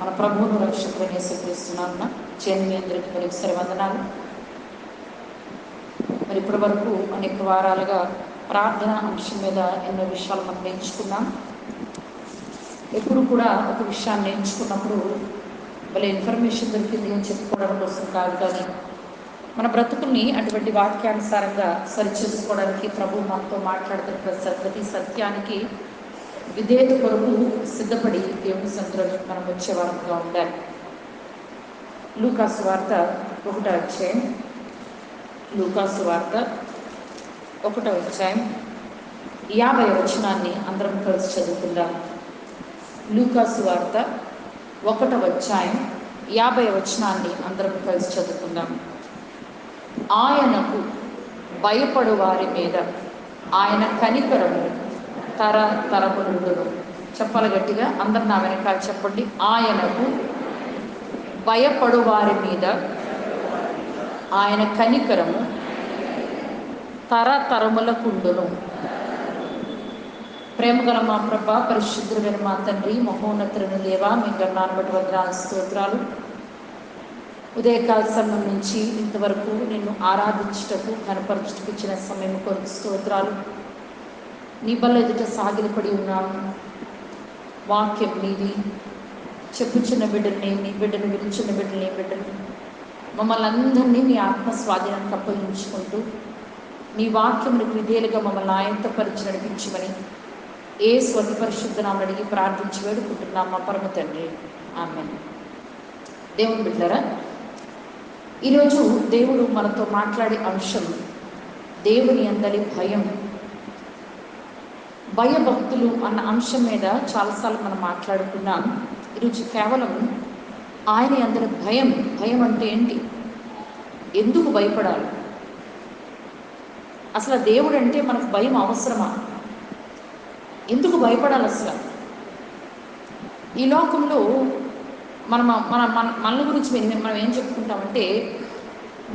మన ప్రభువును రక్షకుడైన యేసుక్రీస్తునామమున మీ అందరికీ మరొకసారి వందనాలు. మరి ఇప్పటి వరకు అనేక వారాలుగా ప్రార్థన అంశం మీద ఎన్నో విషయాలు మనం నేర్చుకున్నాం. ఎప్పుడు కూడా ఒక విషయాన్ని నేర్చుకున్నప్పుడు భలే ఇన్ఫర్మేషన్ దొరికింది అని చెప్పుకోవడం కోసం కాదు, కానీ మన బ్రతుకుల్ని అటువంటి వాక్యానుసారంగా సరిచేసుకోవడానికి ప్రభు మనతో మాట్లాడుతున్న ప్రతి సత్యానికి విధేయత కొరకు సిద్ధపడి దేవుని సన్నిధిలోకి మనం వచ్చే వారంగా ఉండాలి. లూకాసు వార్త 1వ అధ్యాయం, లూకాసు వార్త 1వ అధ్యాయం 50వ వచనాన్ని అందరం కలిసి చదువుకుందాం. లూకాసు వార్త 1వ అధ్యాయం 50వ వచనాన్ని అందరం కలిసి చదువుకుందాం. ఆయనకు భయపడు వారి మీద ఆయన కనికరము తరతరములుండును. చెప్పాలి గట్టిగా, అందరు నా వెనకాల చెప్పండి. ఆయనకు భయపడు వారి మీద ఆయన కనికరము తరతరములకుండును. ప్రేమగల మా ప్రభ, పరిశుద్ధుడైన మా తండ్రి, మహోన్నతులను దేవా, మీ గణాన్ని బట్టి వందనాలు, స్తోత్రాలు. ఉదయకాల సమయం నుంచి ఇంతవరకు నిన్ను ఆరాధించుటకు కనపరచుటకు ఇచ్చిన సమయం కొరకు స్తోత్రాలు. నీ బల్ల ఎదుట సాగిలపడి ఉన్నాము. వాక్యం నీది, చెప్పుచున్న బిడ్డల్ని నీ బిడ్డను, విలుచున్న బిడ్డలు నీ బిడ్డలు, మమ్మల్ని అందరినీ నీ ఆత్మ స్వాధీనానికి అప్పగించుకుంటూ నీ వాక్యమునికి విధేయులుగా మమ్మల్ని ఆయత్తపరిచి నడిపించమని ఏ స్వతి పరిశుద్ధ నామమున అడిగి ప్రార్థించి వేడుకుంటున్నాం మా పరమ తండ్రి, ఆమేన్. దేవుని బిడ్డలారా, ఈరోజు దేవుడు మనతో మాట్లాడే అంశం దేవుని అందరి భయం, భయభక్తులు అన్న అంశం మీద చాలాసార్లు మనం మాట్లాడుకున్నాం. ఈరోజు కేవలం ఆయన అందరి భయం. భయం అంటే ఏంటి? ఎందుకు భయపడాలి? అసలు దేవుడు అంటే మనకు భయం అవసరమా? ఎందుకు భయపడాలి? అసలు ఈ లోకంలో మన గురించి మనం ఏం చెప్పుకుంటామంటే,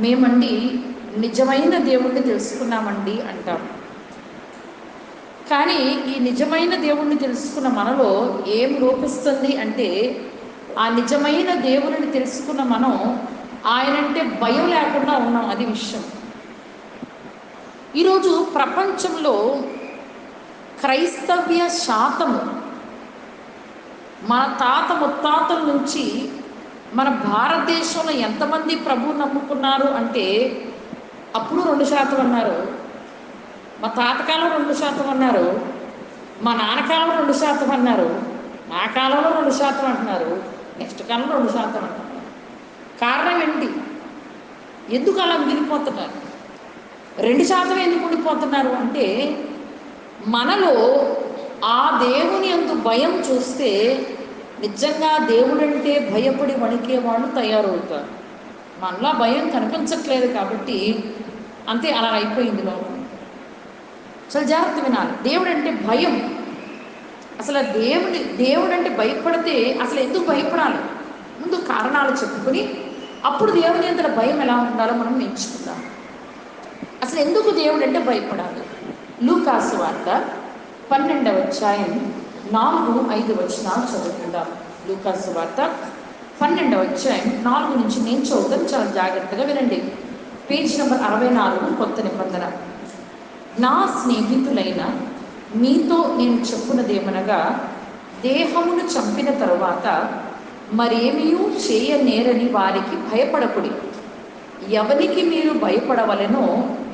మేమండి నిజమైన దేవుణ్ణి తెలుసుకున్నామండి అంటాం. కానీ ఈ నిజమైన దేవుణ్ణి తెలుసుకున్న మనలో ఏం లోపిస్తుంది అంటే, ఆ నిజమైన దేవుని తెలుసుకున్న మనం ఆయనంటే భయం లేకుండా ఉన్నాం. అది విషయం. ఈరోజు ప్రపంచంలో క్రైస్తవ్య శాతము మన తాత ముత్తాతల నుంచి మన భారతదేశంలో ఎంతమంది ప్రభువు నమ్ముకున్నారు అంటే, అప్పుడు 2% అన్నారు, మా తాతకాలం 2% అన్నారు, మా నాన్నకాలం 2% అన్నారు, నా కాలంలో 2% అంటున్నారు, నెక్స్ట్ కాలంలో 2% అంటున్నారు. కారణం ఏంటి? ఎందుకు అలా మిగిలిపోతున్నారు? 2% ఎందుకు ఉండిపోతున్నారు అంటే, మనలో ఆ దేవుని యందు భయం చూస్తే నిజంగా దేవుడంటే భయపడి వణికే వాళ్ళు తయారవుతారు. మనలో భయం కనిపించట్లేదు కాబట్టి అంతే, అలా అయిపోయింది లోకం. చాలా జాగ్రత్త వినాలి. దేవుడంటే భయం. అసలు దేవుడంటే భయపడితే అసలు ఎందుకు భయపడాలి? ముందు కారణాలు చెప్పుకొని అప్పుడు దేవుని యందు భయం ఎలా ఉండాలో మనం నేర్చుకుందాం. అసలు ఎందుకు దేవుడంటే భయపడాలి? లూకాసు వార్త 12వ అధ్యాయం 4-5 వచనాలు చదువుకుందాం. లూకాసు వార్త 12వ అధ్యాయం 4 నుంచి నేను చదువుతాను, చాలా జాగ్రత్తగా వినండి. పేజ్ నెంబర్ 64, కొత్త నిబంధన. నా స్నేహితులైన మీతో నేను చెప్పున్నదేమనగా, దేహమును చంపిన తరువాత మరేమీ చేయనేరని వారికి భయపడకుడి. ఎవరికి మీరు భయపడవలెనో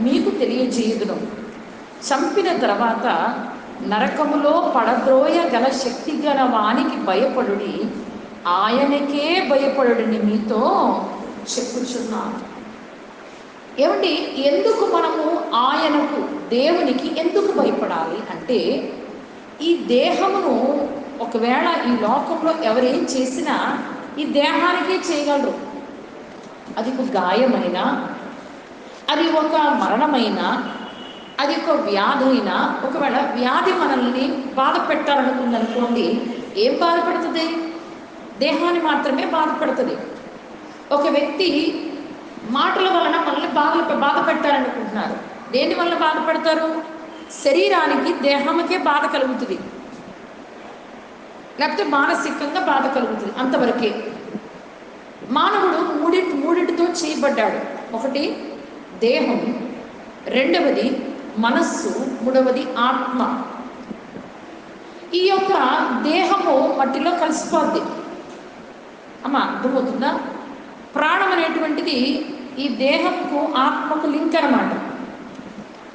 మీకు తెలియజేయుదును. చంపిన తర్వాత నరకములో పడద్రోయ గల శక్తి గల వానికి భయపడుడి, ఆయనకే భయపడుడిని మీతో చెప్పుచున్నాను. ఏమండి, ఎందుకు మనము ఆయనకు, దేవునికి ఎందుకు భయపడాలి అంటే, ఈ దేహమును ఒకవేళ ఈ లోకంలో ఎవరేం చేసినా ఈ దేహానికే చేయగలరు. అది ఒక గాయమైనా, అది ఒక మరణమైనా, అది ఒక వ్యాధి అయినా, ఒకవేళ వ్యాధి మనల్ని బాధ పెట్టాలనుకుందనుకోండి, ఏం బాధ పెడుతుంది? దేహాన్ని మాత్రమే బాధ పెడుతుంది. ఒక వ్యక్తి మాటల వలన మనల్ని బాధ పెట్టాలనుకుంటున్నారు. దేని వల్ల బాధపడతారు? శరీరానికి, దేహంకే బాధ కలుగుతుంది. లేకపోతే మానసికంగా బాధ కలుగుతుంది, అంతవరకే. మానవుడు మూడింటితో చేయబడ్డాడు. ఒకటి దేహం, రెండవది మనస్సు, మూడవది ఆత్మ. ఈ యొక్క దేహము మట్టిలో కలిసిపోద్ది. అమ్మా అర్థమవుతుందా? ప్రాణం అనేటువంటిది ఈ దేహంకు ఆత్మకు లింక్ అన్నమాట.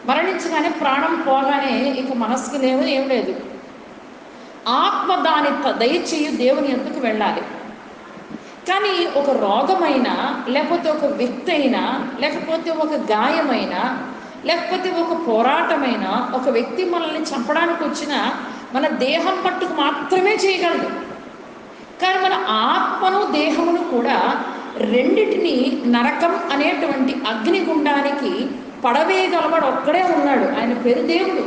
మరణించగానే ప్రాణం పోగానే ఇక మనస్సుకు లేవు, ఏం లేదు. ఆత్మ దాని దయచేయు దేవుని ఎందుకు వెళ్ళాలి. కానీ ఒక రోగమైనా, లేకపోతే ఒక వ్యక్తి అయినా, లేకపోతే ఒక గాయమైనా, లేకపోతే ఒక పోరాటమైనా, ఒక వ్యక్తి మనల్ని చంపడానికి వచ్చినా మన దేహం పట్టుకు మాత్రమే చేయగలదు. కానీ మన ఆత్మను దేహమును కూడా రెండిటిని నరకం అనేటువంటి అగ్నిగుండానికి పడవేయగలవాడు ఒక్కడే ఉన్నాడు. ఆయన పేరు దేవుడు.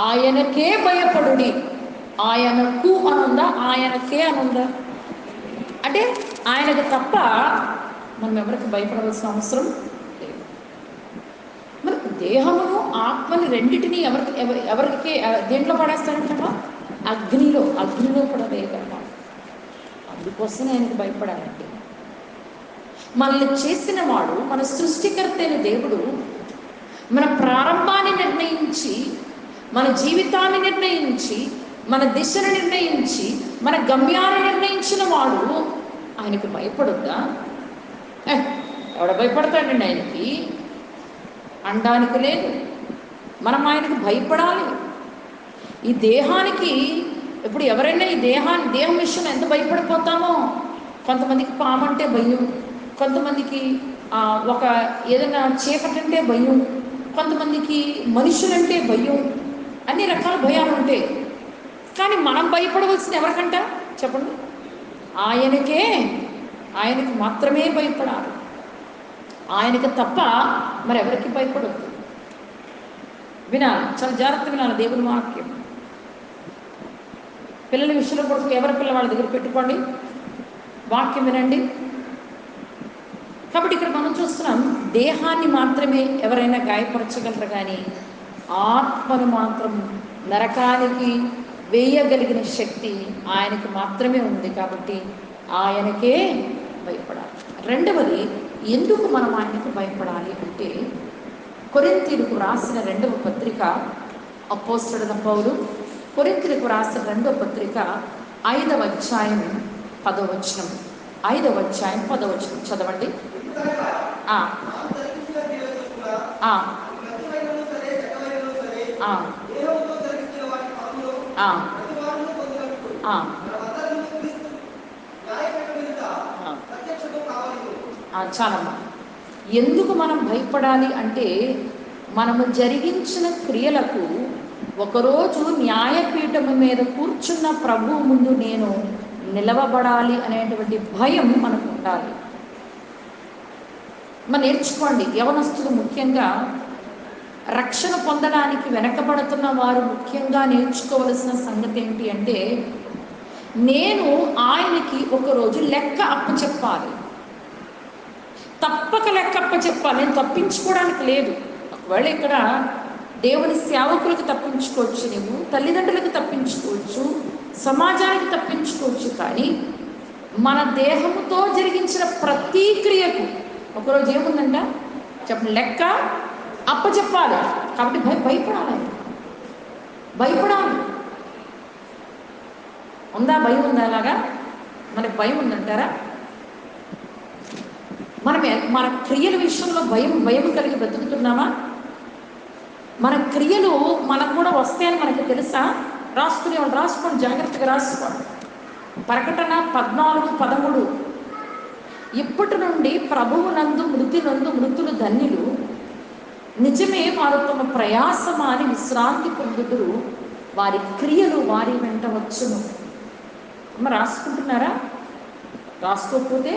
ఆయనకే భయపడుడి. ఆయనకు అనుందా, ఆయనకే అనుందా? అంటే ఆయనకు తప్ప మనం ఎవరికి భయపడవలసిన అవసరం లేదు. మరి దేహమును ఆత్మని రెండింటినీ ఎవరికి దేంట్లో పడేస్తాడంట? అగ్నిలో పడవేయగలమా. అందుకోసం ఆయనకు భయపడాలంటే మనల్ని చేసిన వాడు, మన సృష్టికర్త అయిన దేవుడు, మన ప్రారంభాన్ని నిర్ణయించి, మన జీవితాన్ని నిర్ణయించి, మన దిశను నిర్ణయించి, మన గమ్యాన్ని నిర్ణయించిన వాడు ఆయనకు భయపడొద్దా? ఎవడ భయపడతాడండి ఆయనకి? అనడానికి లేదు. మనం ఆయనకు భయపడాలి. ఈ దేహానికి ఇప్పుడు ఎవరైనా ఈ దేహం విషయం ఎంత భయపడిపోతామో, కొంతమందికి పాము అంటే భయం, కొంతమందికి ఒక ఏదైనా చీకటి అంటే భయం, కొంతమందికి మనుషులంటే భయం, అన్ని రకాల భయాలు ఉంటాయి. కానీ మనం భయపడవలసింది ఎవరికంట చెప్పండి? ఆయనకు మాత్రమే భయపడాలి. ఆయనకు తప్ప మరెవరికి భయపడద్దు. వినాలి, చాలా జాగ్రత్త వినాలి దేవుని వాక్యం. పిల్లల విషయంలో కూడా ఎవరి పిల్లవాళ్ళ దగ్గర పెట్టుకోండి, వాక్యం వినండి. కాబట్టి ఇక్కడ మనం చూస్తున్నాం, దేహాన్ని మాత్రమే ఎవరైనా గాయపరచగలరు, కానీ ఆత్మను మాత్రం నరకానికి వేయగలిగిన శక్తి ఆయనకు మాత్రమే ఉంది. కాబట్టి ఆయనకే భయపడాలి. రెండవది, ఎందుకు మనం ఆయనకు భయపడాలి అంటే, కొరింథీయులకు రాసిన 2వ పత్రిక, అపోస్తలుడైన పౌలు కొరింథీయులకు రాసిన 2వ పత్రిక 5వ అధ్యాయం 10వ వచనం. 5వ అధ్యాయం 10వ వచనం చదవండి. చాలమ్మా. ఎందుకు మనం భయపడాలి అంటే, మనము జరిగించిన క్రియలకు ఒకరోజు న్యాయపీఠము మీద కూర్చున్న ప్రభువు ముందు నేను నిలవబడాలి అనేటువంటి భయం మనకు ఉండాలి. మనం నేర్చుకోండి. యవనస్తులు ముఖ్యంగా రక్షణ పొందడానికి వెనకబడుతున్న వారు ముఖ్యంగా నేర్చుకోవలసిన సంగతి ఏంటి అంటే, నేను ఆయనకి ఒకరోజు లెక్క అప్పచెప్పాలి. తప్పక లెక్క అప్పచెప్పాలి. నేను తప్పించుకోవడానికి లేదు. ఒకవేళ ఇక్కడ దేవుని సేవకులకు తప్పించుకోవచ్చు, నువ్వు తల్లిదండ్రులకు తప్పించుకోవచ్చు, సమాజానికి తప్పించుకోవచ్చు, కానీ మన దేహముతో జరిగించిన ప్రతి క్రియకు ఒకరోజు ఏముందంట చెప్పండి, లెక్క అప్పచెప్పాలి. కాబట్టి భయపడాలి. ఉందా భయం? ఉందా? అలాగా మనకు భయం ఉందంటారా? మన క్రియల విషయంలో భయం కలిగి బ్రతుకుతున్నామా? మన క్రియలు మనకు కూడా వస్తాయని మనకు తెలుసా? రాసుకోండి, జాగ్రత్తగా రాసుకోండి. ప్రకటన 14:13 ఇప్పటి నుండి ప్రభువునందు మృతులు ధన్యులు, నిజమే వారు తమ ప్రయాసమాని విశ్రాంతి పొందుదురు, వారి క్రియలు వారి వెంట వచ్చును. రాసుకుంటున్నారా? రాసుకోకపోతే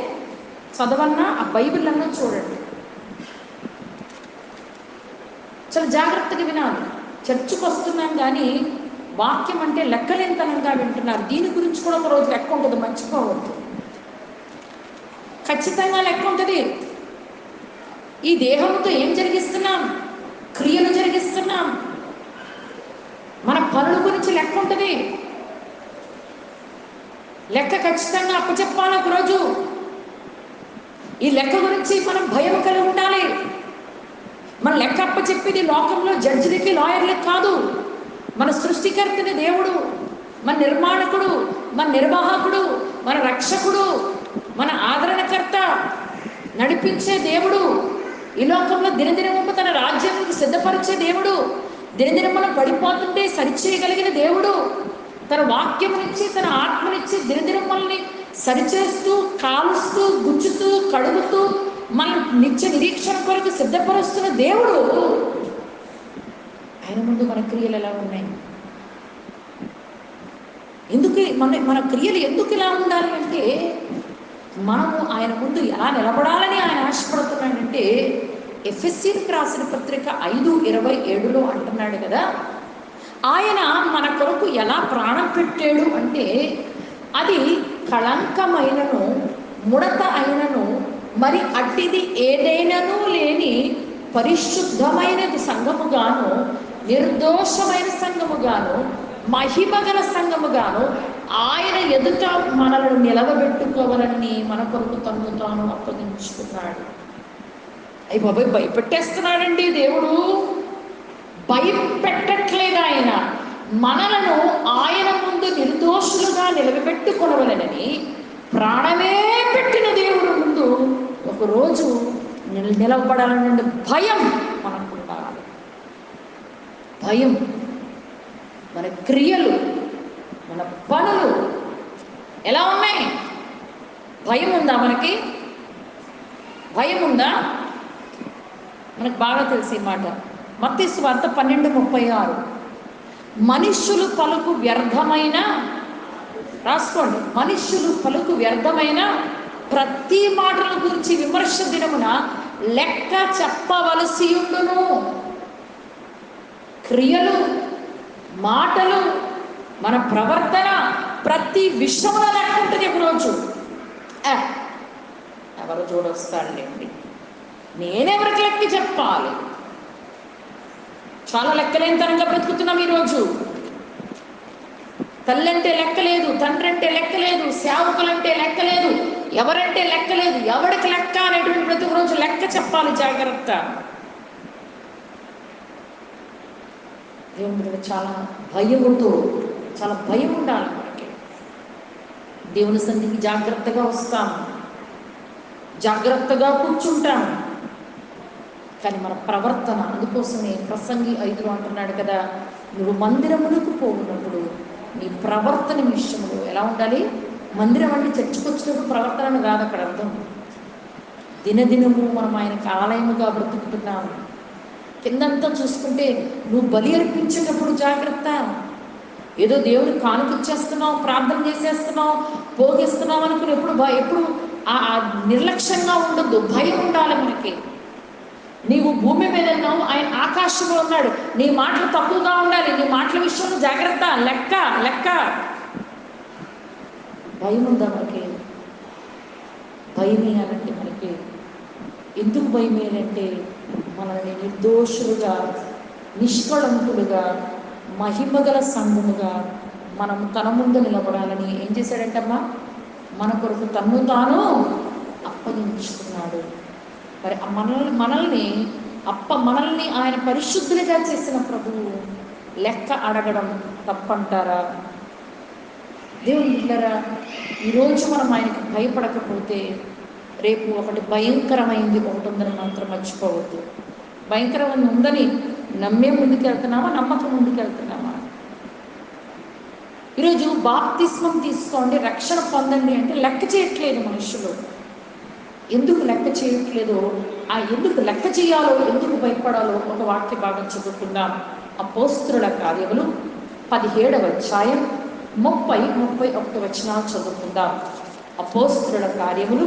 చదవన్నా ఆ బైబిల్ అన్నా చూడండి. చాలా జాగ్రత్తగా వినాలి. చర్చికి వస్తున్నాం కానీ వాక్యం అంటే లెక్కలేనితనంగా వింటున్నారు. దీని గురించి కూడా ఒక రోజు లెక్క ఉంటుంది, మర్చిపోవద్దు. ఖచ్చితంగా లెక్క ఉంటుంది. ఈ దేహంతో ఏం జరిగిస్తున్నాం? క్రియలు జరిగిస్తున్నాం. మన పనుల గురించి లెక్క ఉంటుంది. లెక్క ఖచ్చితంగా అప్పచెప్పాలి ఒకరోజు. ఈ లెక్క గురించి మనం భయం కలిగి ఉండాలి. మన లెక్క అప్పచెప్పేది లోకంలో జడ్జిలకి, లాయర్లకి కాదు. మన సృష్టికర్తని దేవుడు, మన నిర్మాణకుడు, మన నిర్వాహకుడు, మన రక్షకుడు, మన ఆదరణకర్త, నడిపించే దేవుడు, ఈ లోకంలో దినదినము తన రాజ్యానికి సిద్ధపరిచే దేవుడు, దినదినం మనం పడిపోతుంటే సరిచేయగలిగిన దేవుడు, తన వాక్యమునిచ్చి తన ఆత్మనిచ్చి దినదినం మనల్ని సరిచేస్తూ, కాలుస్తూ, గుచ్చుతూ, కడుగుతూ, మన నిత్య నిరీక్షణ కొరకు సిద్ధపరుస్తున్న దేవుడు. ఆయన ముందు మన క్రియలు ఎలా ఉన్నాయి? ఎందుకు మన క్రియలు ఎందుకు ఇలా ఉండాలి అంటే, మనము ఆయన ముందు ఎలా నిలబడాలని ఆయన ఆశపడుతున్నాడంటే, ఎఫెసీయులకు రాసిన పత్రిక 5:27 అంటున్నాడు కదా, ఆయన మన కొరకు ఎలా ప్రాణం పెట్టాడు అంటే, అది కళంకమైనను ముడత అయినను మరి అట్టిది ఏదైనాను లేని పరిశుద్ధమైనది సంఘముగాను, నిర్దోషమైన సంఘముగాను, మహిమగల సంఘముగాను ఆయన ఎదుట మనల్ని నిలవబెట్టుకోవాలని మన కొరకు తను తాను అప్పగించుకున్నాడు. అయ్యి బాబాయ్, భయపెట్టేస్తున్నాడండి దేవుడు. భయపెట్టట్లేదు ఆయన. మనలను ఆయన ముందు నిర్దోషులుగా నిలబెట్టుకొనవలెనని ప్రాణమే పెట్టిన దేవుడు ముందు ఒకరోజు నిలబడాలనే భయం మనకు ఉండాలి. భయం. మన క్రియలు, మన పనులు ఎలా ఉన్నాయి? భయం ఉందా మనకి? భయం ఉందా? మనకు బాగా తెలిసే మాట మత్తయి సువార్త 12:36. మనుష్యులు పలుకు వ్యర్థమైన, రాసుకోండి, మనుష్యులు పలుకు వ్యర్థమైన ప్రతి మాటల గురించి విమర్శ దినమున లెక్క చెప్పవలసి ఉండును. క్రియలు, మాటలు, మన ప్రవర్తన, ప్రతి విషయంలో లెక్క ఉంటుంది ఒకరోజు. ఎవరు చూడొస్తాడులేండి, నేనెవరికి లెక్క చెప్పాలి? చాలా లెక్కలేనితనంగా బ్రతుకుతున్నాం ఈరోజు. తల్లి అంటే లెక్కలేదు, తండ్రి అంటే లెక్కలేదు, సేవకులంటే లెక్కలేదు, ఎవరంటే లెక్కలేదు, ఎవరికి లెక్క అనేటువంటి ప్రతి రోజు లెక్క చెప్పాలి. జాగ్రత్త. దేవుని చాలా భయముతో, చాలా భయం ఉండాలి మనకి. దేవుని సన్నిధికి జాగ్రత్తగా వస్తాము, జాగ్రత్తగా కూర్చుంటాము. కానీ మన ప్రవర్తన, అందుకోసమే ప్రసంగి 5 అంటున్నాడు కదా, నువ్వు మందిరములకు పోవున్నప్పుడు నీ ప్రవర్తన విషయంలో ఎలా ఉండాలి? మందిరం అంటే చర్చకొచ్చినప్పుడు ప్రవర్తనను కాదు అక్కడ అర్థం. దినదినము మనం ఆయనకు ఆలయముగా బ్రతుకుతున్నాము. కిందంతా చూసుకుంటే నువ్వు బలి అర్పించేటప్పుడు జాగ్రత్త. ఏదో దేవుడికి కానుకిచ్చేస్తున్నావు, ప్రార్థన చేసేస్తున్నావు, పోగేస్తున్నావు అనుకుని ఎప్పుడు నిర్లక్ష్యంగా ఉండొద్దు. భయం ఉండాలి మనకి. నీవు భూమి మీద ఉన్నావు, ఆయన ఆకాశంలో ఉన్నాడు. నీ మాటలు తక్కువగా ఉండాలి. నీ మాటల విషయంలో జాగ్రత్త. లెక్క. భయం ఉందా మనకి? భయం వేయాలంటే మనకి ఎందుకు భయం వేయాలంటే, మనల్ని నిర్దోషులుగా, నిష్కళంకులుగా, మహిమగల సంఘముగా మనం తన ముందు నిలబడాలని ఏం చేశాడంటమ్మా? మన కొరకు తన్ను తాను అప్పగించుకున్నాడు. మరి మనల్ని ఆయన పరిశుద్ధులుగా చేసిన ప్రభువు లెక్క అడగడం తప్పంటారా? దేవుని బిడ్డలారా, ఈరోజు మనం ఆయనకి భయపడకపోతే రేపు ఒకటి భయంకరమైంది ఉంటుందని మాత్రం మర్చిపోవద్దు. భయంకరమైంది ఉందని నమ్మే ముందుకెళ్తున్నామా, నమ్మకం ముందుకెళ్తున్నామా? ఈరోజు బాప్తిస్మం తీసుకోండి, రక్షణ పొందండి అంటే లెక్క చేయట్లేదు మనుషులు. ఎందుకు లెక్క చేయట్లేదో, ఎందుకు లెక్క చేయాలో, ఎందుకు భయపడాలో ఒక వాక్య భాగం చదువుకుందాం. అపోస్తలుల కార్యములు 17వ అధ్యాయం 30-31 వచనాలు చదువుకుందాం. అపోస్తలుల కార్యములు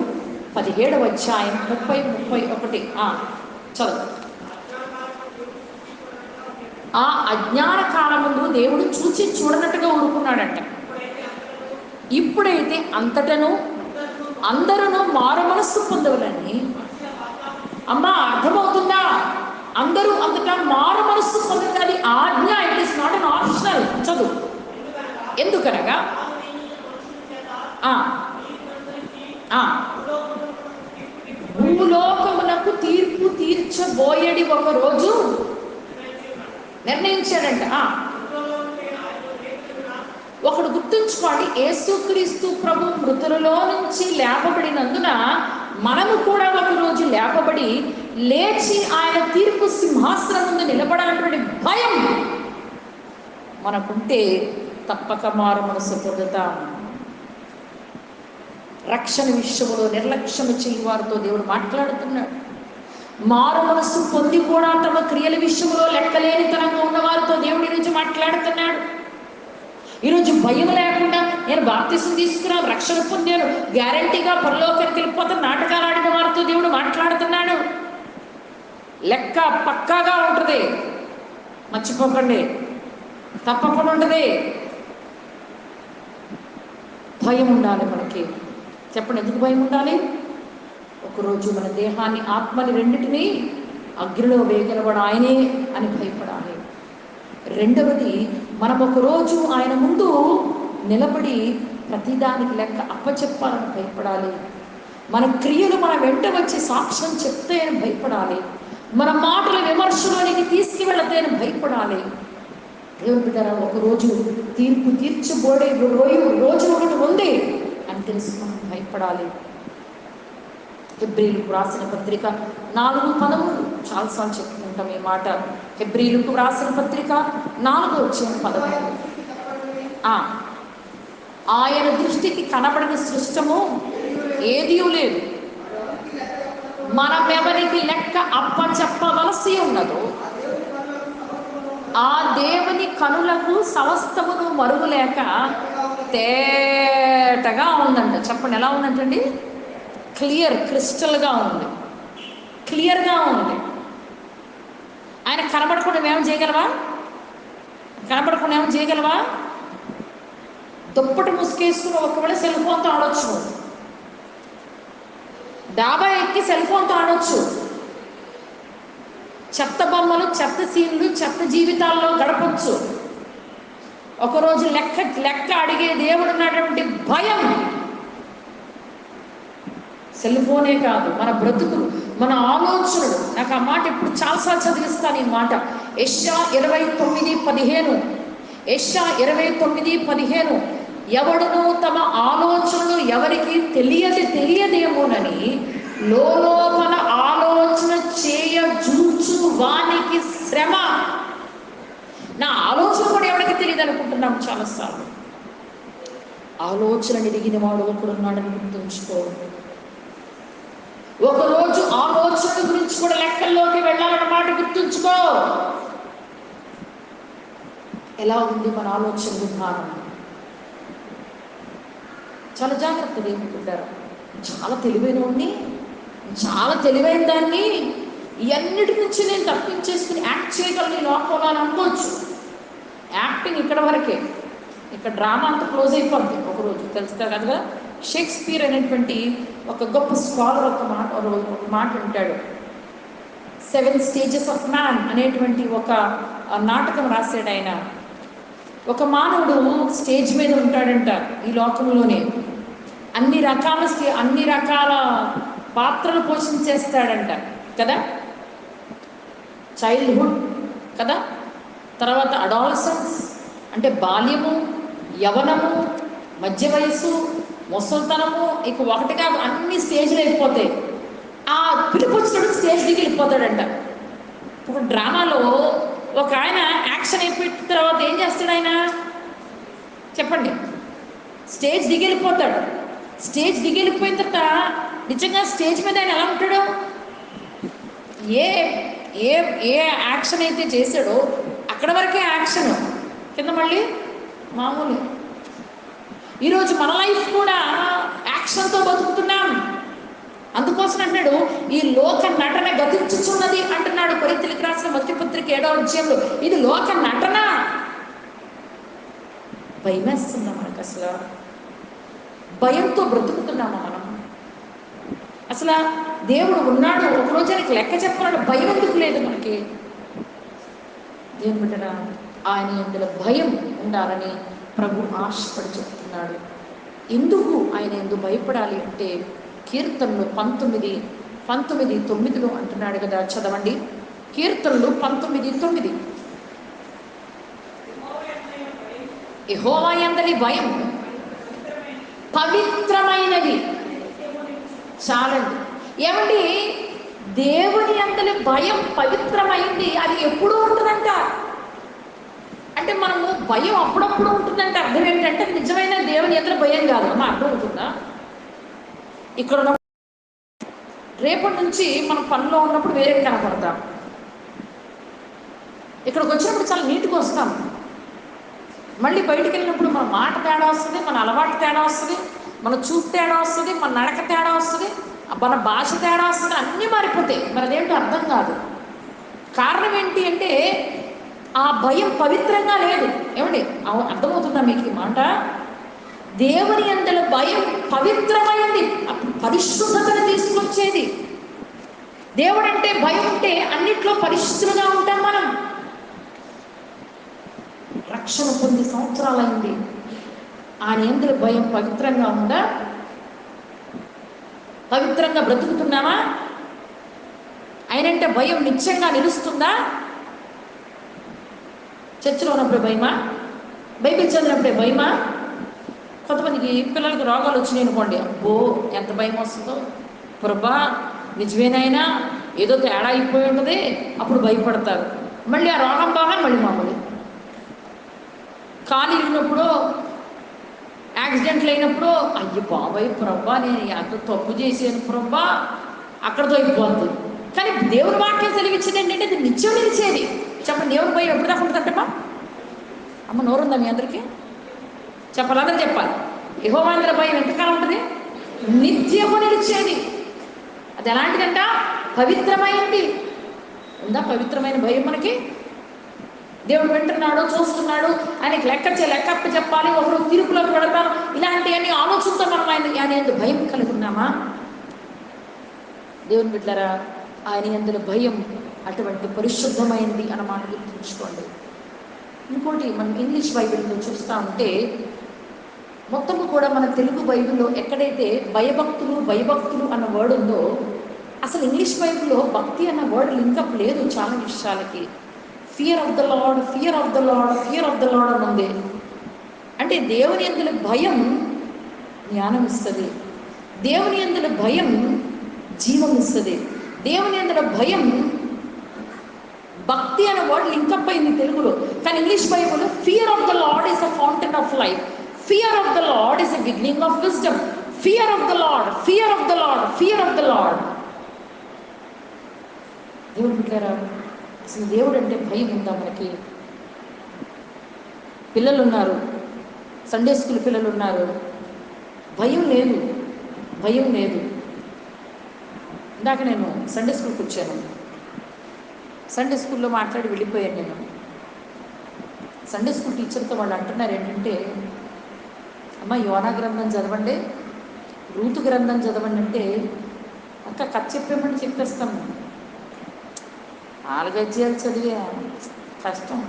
17వ అధ్యాయం 30-31 చదువు. ఆ అజ్ఞాన కాలముందు దేవుడు చూచి చూడనట్టుగా ఊరుకున్నాడంట. ఇప్పుడైతే అంతటను అందరూ మారు మనస్సు పొందవలని. అమ్మా, అర్థమవుతుందా? అందరూ అంతటా మారు మనస్సు పొందడం అది ఆజ్ఞ. It is not an optional. చదువు. ఎందుకనగా భూలోకమునకు తీర్పు తీర్చబోయేడి ఒక రోజు నిర్ణయించాడంట. ఒకడు గుర్తుంచుకోండి, యేసుక్రీస్తు ప్రభు మృతులలో నుంచి లేపబడినందున మనము కూడా ఒక రోజు లేపబడి లేచి ఆయన తీర్పు సింహాసనం ముందు నిలబడాలన్నటువంటి భయం మనకుంటే తప్పక మారు మనసు పొందుతాం. రక్షణ విషయంలో నిర్లక్ష్యం చేయని వారితో దేవుడు మాట్లాడుతున్నాడు. మారు మనసు పొంది కూడా తమ క్రియల విషయంలో లెక్కలేనితనంగా ఉన్న వారితో దేవుడు ఈరోజు మాట్లాడుతున్నాడు. ఈరోజు భయం లేకుండా నేను బాప్తిసం తీసుకున్నాను, రక్షణ పొందాను, గ్యారంటీగా పరలోకానికి వెళ్ళిపోతాను నాటకాలు ఆడిన వారితో దేవుడు మాట్లాడుతున్నాడు. లెక్క పక్కాగా ఉంటుంది, మర్చిపోకండి, తప్పకుండా ఉంటుంది. భయం ఉండాలి మనకి. చెప్పండి, ఎందుకు భయం ఉండాలి? ఒకరోజు మన దేహాన్ని ఆత్మని రెండింటినీ అగ్నిలో వేయగలవాడు ఆయనే అని భయపడాలి. రెండవది, మనం ఒకరోజు ఆయన ముందు నిలబడి ప్రతిదానికి లెక్క అప్పచెప్పాలని భయపడాలి. మన క్రియలు మన వెంట వచ్చి సాక్ష్యం చెప్తాయని భయపడాలి. మన మాటల విమర్శలోనికి తీసుకువెళతాయని భయపడాలి. దేవుని బిడ్డలారా, ఒకరోజు తీర్పు తీర్చబోడే రోజు ఒకటి ఉంది అని తెలిసి మనం భయపడాలి. హెబ్రీలకు రాసిన పత్రిక 4:13 చాలాసార్లు చెప్పుకుంటాం ఈ మాట. హెబ్రీలకు రాసిన పత్రిక 4:13 ఆయన దృష్టికి కనబడని సృష్టము ఏదీ లేదు. మనమెవరికి లెక్క అప్పచెప్పవలసి ఉన్నదో ఆ దేవుని కనులకు సమస్తమును మరుగులేక తేటగా ఉందంట. చెప్పండి, ఎలా ఉందంటండి? క్లియర్, క్రిస్టల్గా ఉంది, క్లియర్గా ఉంది. ఆయన కనబడకుండా ఏమేమి చేయగలవా? కనబడకుండా ఏమేమి చేయగలవా? దుప్పటి ముసుకేసుకుని ఒకవేళ సెల్ ఫోన్తో ఆడొచ్చు, డాబా ఎక్కి సెల్ ఫోన్తో ఆడొచ్చు, చెత్త బొమ్మలు, చెత్త సీన్లు, చెత్త జీవితాల్లో గడపచ్చు. ఒకరోజు లెక్క అడిగే దేవుడు ఉన్నటువంటి భయం సెల్ ఫోనే కాదు, మన బ్రతుకులు, మన ఆలోచనలు. నాకు ఆ మాట ఎప్పుడు చాలాసార్లు చదివిస్తాను ఈ మాట. యెషయా 29:15 యెషయా 29:15 ఎవడును తమ ఆలోచనలు ఎవరికి తెలియదేమోనని లోపల ఆలోచన చేయజూచు వానికి శ్రమ. నా ఆలోచన కూడా ఎవరికి తెలియదు అనుకుంటున్నాం చాలాసార్లు. ఆలోచన ఎదిగిన వాడు ఒకడున్నాడని గుర్తుంచుకో. ఒకరోజు ఆలోచన గురించి కూడా లెక్కల్లోకి వెళ్ళాలన్నమాట గుర్తుంచుకో. ఎలా ఉంది మన ఆలోచన విధానం? చాలా జాగ్రత్తగా ఏమిటంటారు. చాలా తెలివైన వాడిని, చాలా తెలివైన దాన్ని, ఇవన్నిటి నుంచి నేను తప్పించేసుకుని యాక్ట్ చేయగలను లోకంలో అని అనుకోవచ్చు. యాక్టింగ్ ఇక్కడ వరకే, ఇక్కడ డ్రామా అంతా క్లోజ్ అయిపోద్ది ఒకరోజు. తెలుస్తుంది కదా, షేక్స్పియర్ అనేటువంటి ఒక గొప్ప స్కాలర్ ఒక మాట ఉంటాడు. 7 Stages of Man అనేటువంటి ఒక నాటకం రాశాడు ఆయన. ఒక మానవుడు స్టేజ్ మీద ఉంటాడంట ఈ లోకంలోనే. అన్ని రకాల పాత్రలు పోషించేస్తాడంట కదా. చైల్డ్హుడ్ కదా, తర్వాత అడాలసెన్స్ అంటే బాల్యము, యవనము, మధ్య వయసు, ముసల్తనము, ఇక ఒకటిగా అన్ని స్టేజ్లు అయిపోతాయి. ఆ పిలుపు వచ్చినప్పుడు స్టేజ్ దిగి వెళ్ళిపోతాడంట. ఇప్పుడు డ్రామాలో ఒక ఆయన యాక్షన్ అయిపోయిన తర్వాత ఏం చేస్తాడు ఆయన? చెప్పండి. స్టేజ్ దిగి వెళ్ళిపోతాడు. స్టేజ్ దిగి వెళ్ళిపోయిన తర్వాత నిజంగా స్టేజ్ మీద ఆయన ఎలా ఉంటాడు? ఏ ఏ ఏ యాక్షన్ అయితే చేశాడో అక్కడ వరకే యాక్షన్, కింద మళ్ళీ మామూలు. ఈరోజు మన లైఫ్ కూడా యాక్షన్తో బతుకుతున్నాం. అందుకోసం అంటున్నాడు, ఈ లోక నటన గతించుచున్నది అంటున్నాడు కొరింథీయులకు రాసిన మొదటి పత్రిక 7వ అధ్యాయంలో. ఇది లోక నటన. భయమేస్తుందా మనకు? అసలు భయంతో బ్రతుకుతున్నామా మనం? అసలు దేవుడు ఉన్నాడు, ఒకరోజు ఆయనకి లెక్క చెప్పాడు, భయం ఎందుకు లేదు మనకి? దేవుని బిడ్డరా, ఆయన ఇందులో భయం ఉండాలని ప్రభు ఆశపడి చెప్తున్నాడు. ఎందుకు ఆయన ఎందుకు భయపడాలి అంటే కీర్తనలు 19:9 అంటున్నాడు కదా, చదవండి. కీర్తనలు 19:9. యెహోవా యందలి భయం పవిత్రమైనది. చాలండి. ఏమండి, దేవుని యందలి భయం పవిత్రమైంది. అది ఎప్పుడూ ఉంటుందంట. అంటే మనము భయం అప్పుడప్పుడు ఉంటుందంటే అర్థం ఏంటంటే నిజమైన దేవుని యందలి భయం కాదు. అమ్మ అర్థం అవుతుందా? ఇక్కడ రేపటి నుంచి మనం పనిలో ఉన్నప్పుడు వేరే కనపడతాం. ఇక్కడికి వచ్చినప్పుడు చాలా నీట్గా వస్తాం. మళ్ళీ బయటికి వెళ్ళినప్పుడు మన మాట తేడా వస్తుంది, మన అలవాటు తేడా వస్తుంది, మన చూపు తేడా వస్తుంది, మన నడక తేడా వస్తుంది, మన భాష తేడా వస్తుంది, అన్నీ మారిపోతాయి. మరి అదేంటో అర్థం కాదు. కారణం ఏంటి అంటే ఆ భయం పవిత్రంగా లేదు. ఏమండి, అర్థమవుతుందా మీకు ఈ మాట? దేవుని యందలి భయం పవిత్రమైంది, పరిశుద్ధతను తీసుకొచ్చేది. దేవుడు అంటే భయం ఉంటే అన్నిట్లో పరిశుద్ధులుగా ఉంటాం మనం. రక్షణ పొంది సంవత్సరాలైంది, ఆయన యందలి భయం పవిత్రంగా ఉందా? పవిత్రంగా బ్రతుకుతున్నామా? ఆయనంటే భయం నిత్యంగా నిలుస్తుందా? చర్చిలో ఉన్నప్పుడే భయమా? బైబిల్ చదివినప్పుడే భయమా? కొంతమందికి పిల్లలకి రోగాలు వచ్చినాయి అనుకోండి, అబ్బో ఎంత భయం వస్తుందో, ప్రభా నిజమేనైనా ఏదో తేడా అయిపోయి ఉంటుంది, అప్పుడు భయపడతారు. మళ్ళీ ఆ రోగం బాగా మళ్ళీ మామూలు. కాలు ఇరిగినప్పుడు, యాక్సిడెంట్లు అయినప్పుడు, అయ్యో బాబాయ్ ప్రభా నేను ఎంత తప్పు చేసాను ప్రభా, అక్కడతో అయిపోతుంది. కానీ దేవుని వాక్యం సెలవిచ్చేది ఏంటంటే అది నిత్యం నిలిచేది. చెప్పండి, దేవుని భయం ఎప్పుడు దాకా ఉంటుందంటమ్మా? అమ్మ నోరుందా మీ అందరికీ? చెప్పాలి, అందరూ చెప్పాలి. యెహోవా యందలి భయం ఎంతకాలం ఉంటుంది? నిత్యము నిలిచేది. అది ఎలాంటిదంట? పవిత్రమైంది. ఉందా పవిత్రమైన భయం మనకి? దేవుడు వింటున్నాడు, చూస్తున్నాడు, ఆయనకి లెక్క చెప్పాలి, ఒకరు తీర్పులోకి పెడతాను, ఇలాంటివన్నీ ఆలోచనతో మనం ఆయన యందు భయం కలిగి ఉన్నామా? దేవుని బిడ్డలారా, ఆయన యందు భయం అటువంటి పరిశుద్ధమైంది అన్నమాట గుర్తుంచుకోండి. ఇంకోటి, మనం ఇంగ్లీష్ బైబిల్లో చూస్తూ ఉంటే మొత్తము కూడా మన తెలుగు బైబిల్లో ఎక్కడైతే భయభక్తులు అన్న వర్డ్ ఉందో, అసలు ఇంగ్లీష్ బైబిల్లో భక్తి అన్న వర్డ్ లింకప్ లేదు చాలా విషయాలకి. Fear of the lord, fear of the lord, fear of the lord అని ఉంది. అంటే దేవుని యందలి భయం జ్ఞానం ఇస్తుంది, దేవుని యందలి భయం జీవం ఇస్తుంది, దేవుని యందలి భయం భక్తి అనే వర్డ్ లింకప్ అయింది తెలుగులో. కానీ English Bible fear of the lord is a fountain of life, fear of the lord is a beginning of wisdom, fear of the lord, fear of the lord, fear of the lord. దేవుడు బిడ్డలారా, అసలు దేవుడు అంటే భయం ఉందా మనకి? పిల్లలు ఉన్నారు, సండే స్కూల్ పిల్లలు ఉన్నారు, భయం లేదు. ఇందాక నేను సండే స్కూల్కి వచ్చాను, సండే స్కూల్లో మాట్లాడి వెళ్ళిపోయాను నేను. సండే స్కూల్ టీచర్తో వాళ్ళు అంటున్నారు ఏంటంటే, అమ్మ యోనా గ్రంథం చదవండి, రూతు గ్రంథం చదవండి అంటే, అక్క కథ చెప్పేమని చెప్పేస్తాము. 4 అధ్యాయాలు చదివే కష్టం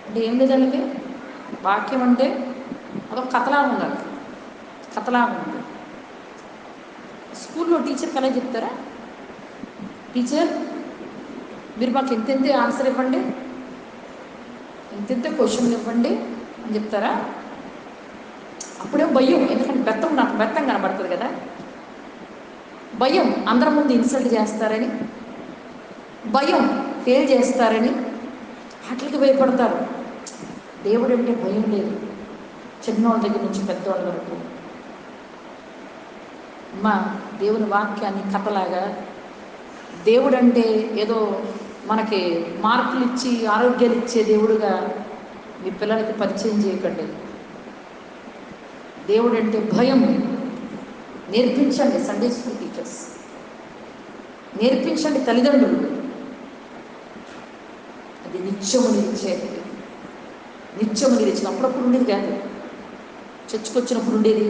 అంటే ఏం లేదండి. వాక్యం అంటే అదొక కథలాగా ఉండాలి, కథలాగా ఉంది. స్కూల్లో టీచర్కి అలా చెప్తారా? టీచర్ మీరు మాకు ఇంతెంతే ఆన్సర్ ఇవ్వండి, ఇంతెంతే క్వశ్చన్లు ఇవ్వండి అని చెప్తారా? అప్పుడే భయం, ఎందుకంటే నాకు బెత్తం కనబడుతుంది కదా. భయం అందరి ముందు ఇన్సల్ట్ చేస్తారని, భయం ఫెయిల్ చేస్తారని వాటికి భయపడతారు. దేవుడు అంటే భయం లేదు, చిన్నోళ్ళ దగ్గర నుంచి పెద్దవాళ్ళ వరకు. అమ్మా, దేవుని వాక్యాన్ని కథలాగా, దేవుడు అంటే ఏదో మనకి మార్కులు ఇచ్చి ఆరోగ్యాలు ఇచ్చే దేవుడుగా మీ పిల్లలకి పరిచయం చేయకండి. దేవుడు అంటే భయం నేర్పించండి. సండే స్కూల్ టీచర్స్ నేర్పించండి, తల్లిదండ్రులు. అది నిత్యము నిలిచేది, నిత్యము నిలిచిన. అప్పుడప్పుడు ఉండేది కాదు, చర్చికి వచ్చినప్పుడు ఉండేది,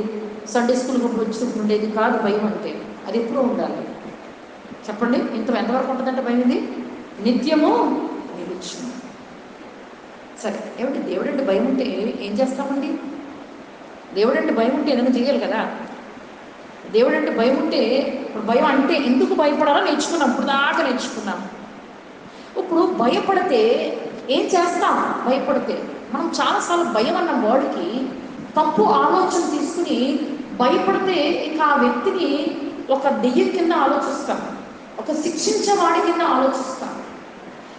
సండే స్కూల్కి వచ్చినప్పుడు ఉండేది కాదు. భయం అంటే అది ఎప్పుడూ ఉండాలి. చెప్పండి, ఎంతవరకు ఉంటుందంటే భయం? ఇది నిత్యము నిలుచును. సరే, ఏమిటి దేవుడు అంటే భయం ఉంటే ఏం చేస్తామండి? దేవుడు అంటే భయం ఉంటే ఏదైనా చేయాలి కదా. దేవుడు అంటే భయం ఉంటే, ఇప్పుడు భయం అంటే ఎందుకు భయపడాలో నేర్చుకున్నాం, ఇప్పుడు దాకా నేర్చుకున్నాం. ఇప్పుడు భయపడితే ఏం చేస్తాం? భయపడితే మనం చాలాసార్లు భయం అన్న వర్డ్కి తప్పు ఆలోచన తీసుకుని భయపడితే ఇంకా ఆ వ్యక్తిని ఒక దెయ్యం కింద ఆలోచిస్తాం, ఒక శిక్షించేవాడి కింద ఆలోచిస్తాం.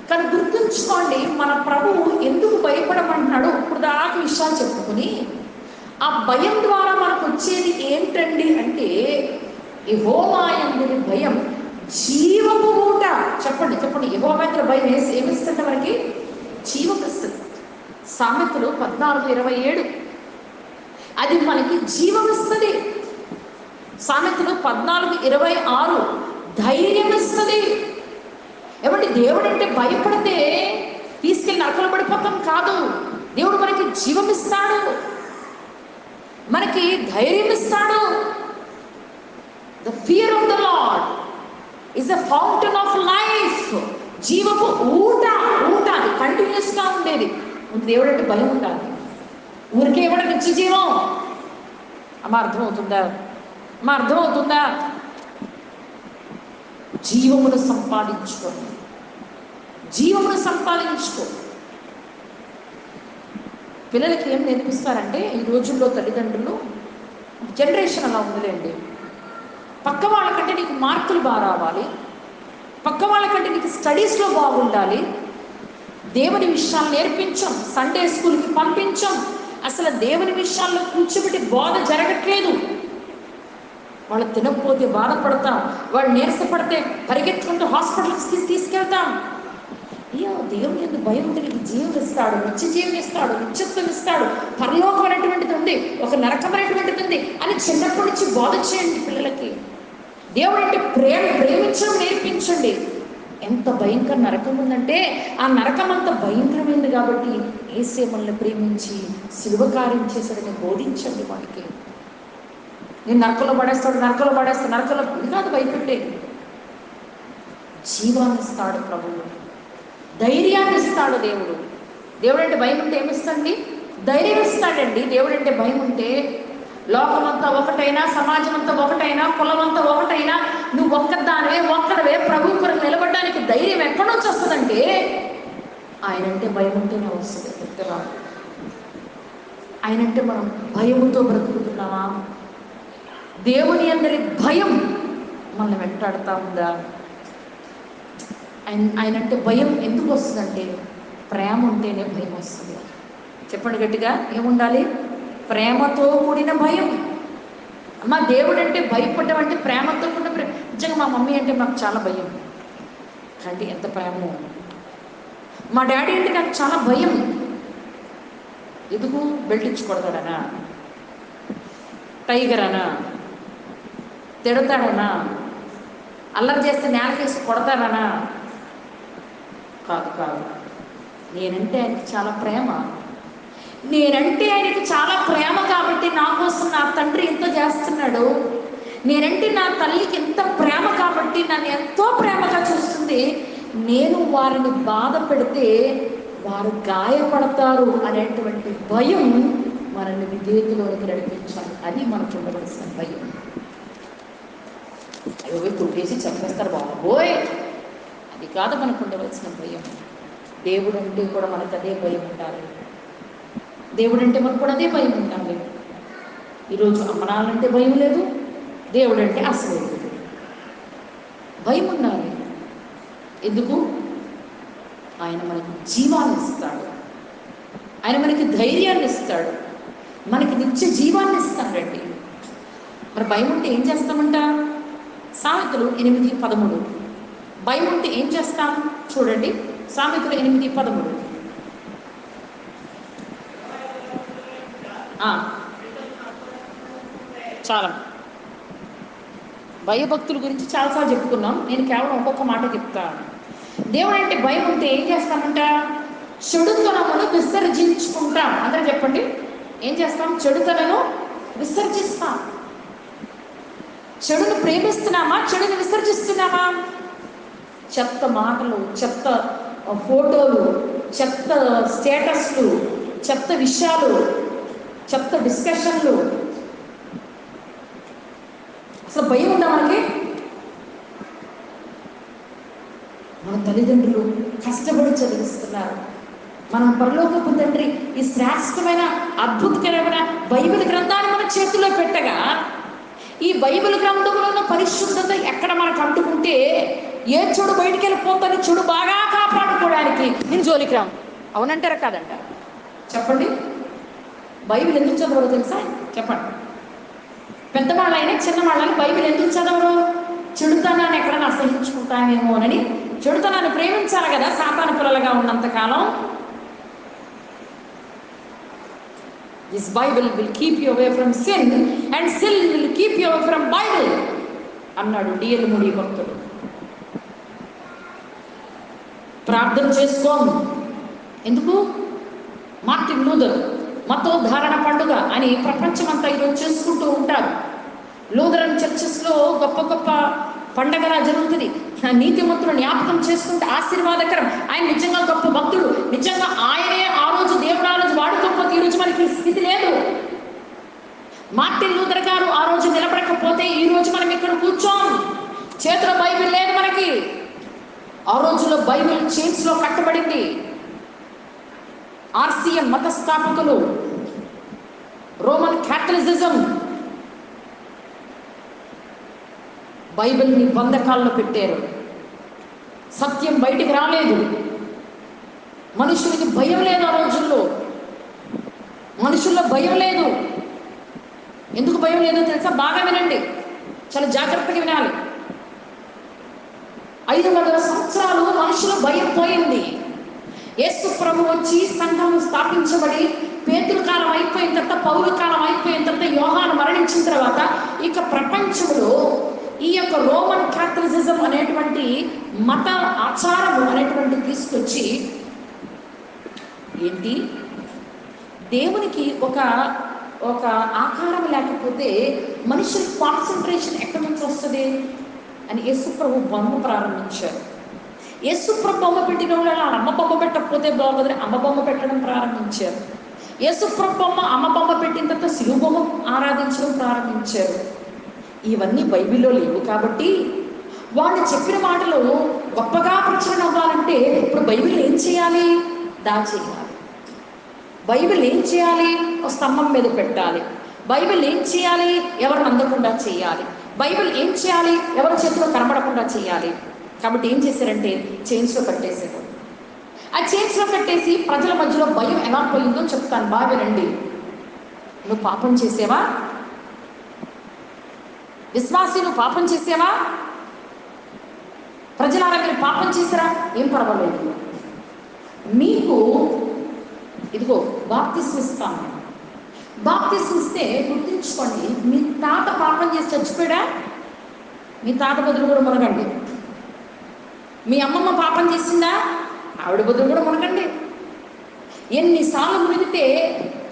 కానీ గుర్తుంచుకోండి, మన ప్రభువు ఎందుకు భయపడమంటున్నాడు ఇప్పుడు దాకా విషయాలు చెప్పుకుని, ఆ భయం ద్వారా మనకు వచ్చేది ఏంటండి అంటే, యెహోవా యందు భయం జీవపు ఊట. చెప్పండి చెప్పండి, యెహోవా యందు భయం ఏమిస్తుంది మనకి? జీవమిస్తుంది. సామెతలు 14:27 అది మనకి జీవమిస్తుంది. సామెతలు 14:26 ధైర్యం ఇస్తుంది. ఏమంటే దేవుడు అంటే భయపడితే తీసుకెళ్ళి నరకలు పడిపోతాం కాదు. దేవుడు మనకి జీవం ఇస్తాడు, మనకి ధైర్యం ఇస్తాడు. The fear of the lord is the fountain of life. జీవపు ఊట, ఊట అది కంటిన్యూస్గా ఉండేది. దేవుడు అంటే భయం ఉండాలి. ఊరికే ఇవ్వడం నిత్య జీవం. అమ్మ అర్థమవుతుందా? అమ్మ అర్థమవుతుందా? జీవమును సంపాదించుకో, జీవమును సంపాదించుకో. పిల్లలకి ఏం నేర్పిస్తారంటే ఈ రోజుల్లో తల్లిదండ్రులు, జనరేషన్ అలా ఉందిలేండి, పక్క వాళ్ళకంటే నీకు మార్కులు బాగా రావాలి, పక్క వాళ్ళకంటే నీకు స్టడీస్లో బాగుండాలి, దేవుని విషయాలు నేర్పించాం, సండే స్కూల్కి పంపించాం, అసలు దేవుని విషయాల్లో కూర్చోబెట్టి బోధ జరగట్లేదు. వాళ్ళు తినకపోతే బాధపడతాం, వాళ్ళు నీరసపడితే పరిగెత్తుకుంటూ హాస్పిటల్స్కి తీసుకెళ్తాం. అయ్యో దేవుని యందు భయం ఉంటే నీకు జీవం ఇస్తాడు, నిత్య జీవం ఇస్తాడు, నిత్యత్వం ఇస్తాడు, పరలోకం అనేటువంటిది ఉంది, ఒక నరకం అనేటువంటిది ఉంది అని చిన్నప్పటి నుంచి బోధ చేయండి పిల్లలకి. దేవుడు అంటే ప్రేమించడం నేర్పించండి. ఎంత భయంకర నరకం ఉందంటే ఆ నరకం అంత భయంకరమైంది కాబట్టి యేసే మనల్ని ప్రేమించి శిలువ కార్యం చేశాడని బోధించండి వాడికి. నేను నరకంలో పడేస్తాడు, నరకంలో పడేస్తాడు, నరకంలో ఇది కాదు భయపెట్టేది. జీవాన్ని ఇస్తాడు ప్రభువు, ధైర్యాన్ని ఇస్తాడు దేవుడు. దేవుడు అంటే భయం ఉంటే ఏమిస్తాండి? ధైర్యం ఇస్తాడండి. దేవుడు అంటే భయం ఉంటే లోకమంతా ఒకటైనా, సమాజం అంతా ఒకటైనా, కులం అంతా ఒకటైనా, నువ్వు ఒక్కడవే ప్రభు కొరకు నిలబడడానికి ధైర్యం ఎక్కడి నుంచి వస్తుందంటే ఆయనంటే భయం ఉంటేనే వస్తుంది. ఆయనంటే మనం భయముతో బ్రతుకుతున్నామా? దేవుని అందరి భయం మనల్ని వెంటాడుతూ ఉందా? ఆయనంటే భయం ఎందుకు వస్తుందంటే ప్రేమ ఉంటేనే భయం వస్తుంది. చెప్పండి గట్టిగా, ఏముండాలి? ప్రేమతో కూడిన భయం. అమ్మ దేవుడు అంటే భయపడ్డం అంటే ప్రేమతో కూడిన ప్రేమ. నిజంగా మా మమ్మీ అంటే మాకు చాలా భయం. అంటే ఎంత ప్రేమో. మా డాడీ అంటే నాకు చాలా భయం. ఎందుకు? బెల్ట్ ఇచ్చి కొడతాడనా, టైగర్ అనా, తిడతాడనా, అల్లరి చేస్తే నేలకేసి కొడతాడనా? కాదు కాదు, నేనంటే ఆయనకి చాలా ప్రేమ. నేనంటే ఆయనకి చాలా ప్రేమ కాబట్టి నా కోసం నా తండ్రి ఎంతో చేస్తున్నాడు. నేనంటే నా తల్లికి ఎంత ప్రేమ కాబట్టి నన్ను ఎంతో ప్రేమగా చూస్తుంది. నేను వారిని బాధ పెడితే వారు గాయపడతారు అనేటువంటి భయం మనల్ని విధేయతలోకి నడిపించాలి. అది మనకు ఉండవలసిన భయం. అయ్యో తుట్టేసి చంపేస్తారు బాబోయ్, అది కాదు మనకు ఉండవలసిన భయం. దేవుడు అంటే కూడా మనకు అదే భయం ఉండాలి. దేవుడు అంటే మనకు కూడా అదే భయం ఉండాలి. ఈరోజు అమ్మనాలంటే భయం లేదు, దేవుడు అంటే అసలు లేదు. భయం ఉండాలి. ఎందుకు? ఆయన మనకి జీవాన్ని ఇస్తాడు, ఆయన మనకి ధైర్యాన్ని ఇస్తాడు, మనకి నిత్య జీవాన్ని ఇస్తాడండి. మరి భయం ఉంటే ఏం చేస్తామంట? సామెతలు 8:13. భయం ఉంటే ఏం చేస్తాం చూడండి. సామెతలు 8:13. చాలా భయభక్తుల గురించి చాలాసార్లు చెప్పుకున్నాం. నేను కేవలం ఒక్కొక్క మాట చెప్తాను. దేవుడు అంటే భయం ఉంటే ఏం చేస్తామంట? చెడుతనమును విసర్జించుకుంటాం. అందరూ చెప్పండి, ఏం చేస్తాం? చెడుతనను విసర్జిస్తాం. చెడును ప్రేమిస్తున్నామా, చెడును విసర్జిస్తున్నామా? చెత్త మాటలు, చెత్త ఫోటోలు, చెత్త స్టేటస్లు, చెత్త విషయాలు చెత్త డిస్కషన్లు. అసలు భయం ఉందా మనకి? మన తల్లిదండ్రులు కష్టపడి చదివిస్తున్నారు. మనం పరలోకపు తండ్రి ఈ శ్రేష్టమైన అద్భుతకరమైన బైబిల్ గ్రంథాన్ని మన చేతిలో పెట్టగా, ఈ బైబిల్ గ్రంథంలో ఉన్న పరిశుద్ధత ఎక్కడ మనకు అంటుకుంటే ఏ చెడు బయటికి వెళ్ళిపోతుంది, చెడు బాగా కాపాడుకోవడానికి నేను జోలికి రాము. అవునంటారా కాదంటారా? చెప్పండి. బైబిల్ ఎందుకు చదవరో తెలుసా? చెప్పండి. పెద్దవాళ్ళైనా చిన్నవాళ్ళని బైబిల్ ఎందుకు చదవరు? చెడుతనాన్ని ఎక్కడైనా అసహించుకుంటామేమోనని. చెడుతనాన్ని ప్రేమించాలి కదా సాతాను పిల్లలుగా ఉన్నంతకాలం. This Bible will keep you away from sin and sin will keep you away from Bible అన్నాడు డిఎల్ మూడీ భక్తుడు. ప్రార్థన చేసుకోము. ఎందుకు? మార్టిన్ లూథర్ మతోద్ధారణ పండుగ అని ప్రపంచమంతా ఈరోజు చేసుకుంటూ ఉంటారు. లూథరన్ చర్చెస్లో గొప్ప గొప్ప పండగలా జరుగుతుంది. నీతిమంతులు జ్ఞాపకం చేసుకుంటే ఆశీర్వాదకరం. ఆయన నిజంగా గొప్ప భక్తుడు. నిజంగా ఆయనే ఆ రోజు దేవుడు ఆ రోజు వాడుకోకపోతే ఈరోజు మనకి స్థితి లేదు. మార్టిన్ లూథర్ గారు ఆ రోజు నిలబడకపోతే ఈ రోజు మనం ఇక్కడ కూర్చోం. చేతిలో బైబిల్ లేదు మనకి. ఆ రోజుల్లో బైబిల్ చైన్స్ లో కట్టబడింది. ఆర్సిఎం మత స్థాపకులు, రోమన్ క్యాథలిసిజం బైబిల్ని బంధకాల్లో పెట్టారు. సత్యం బయటికి రాలేదు. మనుషులకి భయం లేదు. ఆ రోజుల్లో మనుషుల్లో భయం లేదు. ఎందుకు భయం లేదో తెలుసా? బాగా వినండి, చాలా జాగ్రత్తగా వినాలి. 500 సంవత్సరాలు మనుషుల భయం పోయింది. యేసు ప్రభు వచ్చి సంఘం స్థాపించబడి పేతురు కాలం అయిపోయిన తర్వాత, పౌలు కాలం అయిపోయిన తర్వాత, యోహాను మరణించిన తర్వాత ఇక ప్రపంచంలో ఈ యొక్క రోమన్ క్యాథలిసిజం అనేటువంటి మత ఆచారము అనేటువంటి తీసుకొచ్చి ఏంటి, దేవునికి ఒక ఒక ఆకారం లేకపోతే మనుషుల కాన్సన్ట్రేషన్ ఎక్కడి నుంచి వస్తుంది అని యేసు ప్రభు బొమ్మ ప్రారంభించారు. యేసు ప్రభు బొమ్మ పెట్టిన వాళ్ళు అమ్మ బొమ్మ పెట్టకపోతే బాగోదని అమ్మ బొమ్మ పెట్టడం ప్రారంభించారు. యేసు ప్రభు బొమ్మ అమ్మ బొమ్మ పెట్టిన తర్వాత శిలువ బొమ్మ ఆరాధించడం ప్రారంభించారు. ఇవన్నీ బైబిల్లో లేవు కాబట్టి వాళ్ళు చెప్పిన మాటలు గొప్పగా ప్రచురణ అవ్వాలంటే ఇప్పుడు బైబిల్ ఏం చేయాలి? దాచేయాలి. బైబిల్ ఏం చేయాలి? ఒక స్తంభం మీద పెట్టాలి. బైబిల్ ఏం చేయాలి? ఎవరిని అందకుండా చేయాలి. బైబిల్ ఏం చేయాలి? ఎవరి చేతిలో కనబడకుండా చేయాలి. కాబట్టి ఏం చేశారంటే చైన్స్లో కట్టేశారు. ఆ చైన్స్లో కట్టేసి ప్రజల మధ్యలో భయం ఎలా పోయిందో చెప్తాను, బాగా రండి. నువ్వు పాపం చేసేవా? విశ్వాసి, నువ్వు పాపం చేసేవా? ప్రజలారా మీరు పాపం చేసారా? ఏం పర్వాలేదు, మీకు ఇదిగో బాప్తిస్మం ఇస్తాను. బాప్తిస్మం ఇస్తే గుర్తుంచుకోండి, మీ తాత పాపం చేసి చచ్చిపోయాడా? మీ తాత బదులు కూడా మునగండి. మీ అమ్మమ్మ పాపం చేసిందా? ఆవిడ బదులు కూడా మునగండి. ఎన్నిసార్లు మునిగితే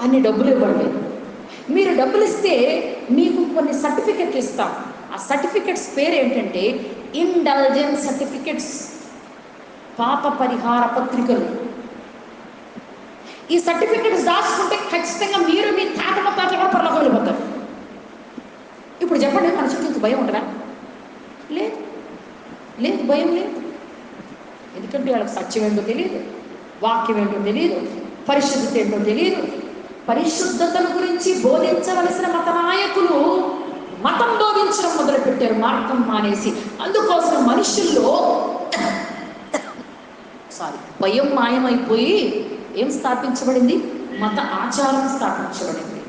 అన్ని డబ్బులు ఇవ్వండి. మీరు డబ్బులు ఇస్తే మీకు కొన్ని సర్టిఫికెట్లు ఇస్తాం. ఆ సర్టిఫికెట్స్ పేరు ఏంటంటే ఇండల్జెన్స్ సర్టిఫికెట్స్, పాప పరిహార పత్రికలు. ఈ సర్టిఫికెట్స్ దాచుకుంటే ఖచ్చితంగా మీరు మీ తాత ముత్తాతలు కూడా పరలోకం వెళ్ళిపోతారు. ఇప్పుడు చెప్పండి, మన చుట్టూ ఇంక భయం ఉంటుందా? లేదు, లేదు, భయం లేదు. ఎందుకంటే వాళ్ళకి సత్యం ఏంటో తెలియదు, వాక్యం ఏంటో తెలియదు, పరిశుద్ధత ఏంటో తెలియదు. పరిశుద్ధతను గురించి బోధించవలసిన మత నాయకులు మతం బోధించడం మొదలుపెట్టారు, మార్గం మానేసి. అందుకోసం మనుషుల్లో భయం మాయమైపోయి ఏం స్థాపించబడింది? మత ఆచారం స్థాపించబడింది.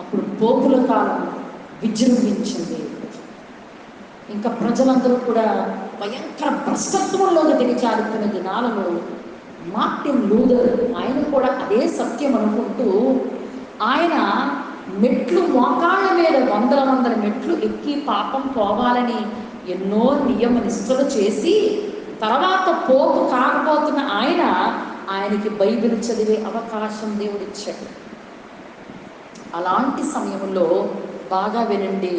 అప్పుడు పోపుల కాలం విజృంభించింది. ఇంకా ప్రజలందరూ కూడా భయంకర భ్రష్టత్వంలోకి దిగజారుతున్న దినాలలో మార్టిన్ లూథర్ ఆయన కూడా అదే సత్యం అనుకుంటూ ఆయన మెట్లు, మోకాళ్ళ మీద వందల మెట్లు ఎక్కి పాపం పోవాలని ఎన్నో నియమ నిష్ఠలు చేసి తర్వాత పోపు కాకపోతున్న ఆయనకి బైబిల్ చదివే అవకాశం దేవుడిచ్చాడు. అలాంటి సమయంలో బాగా వినండి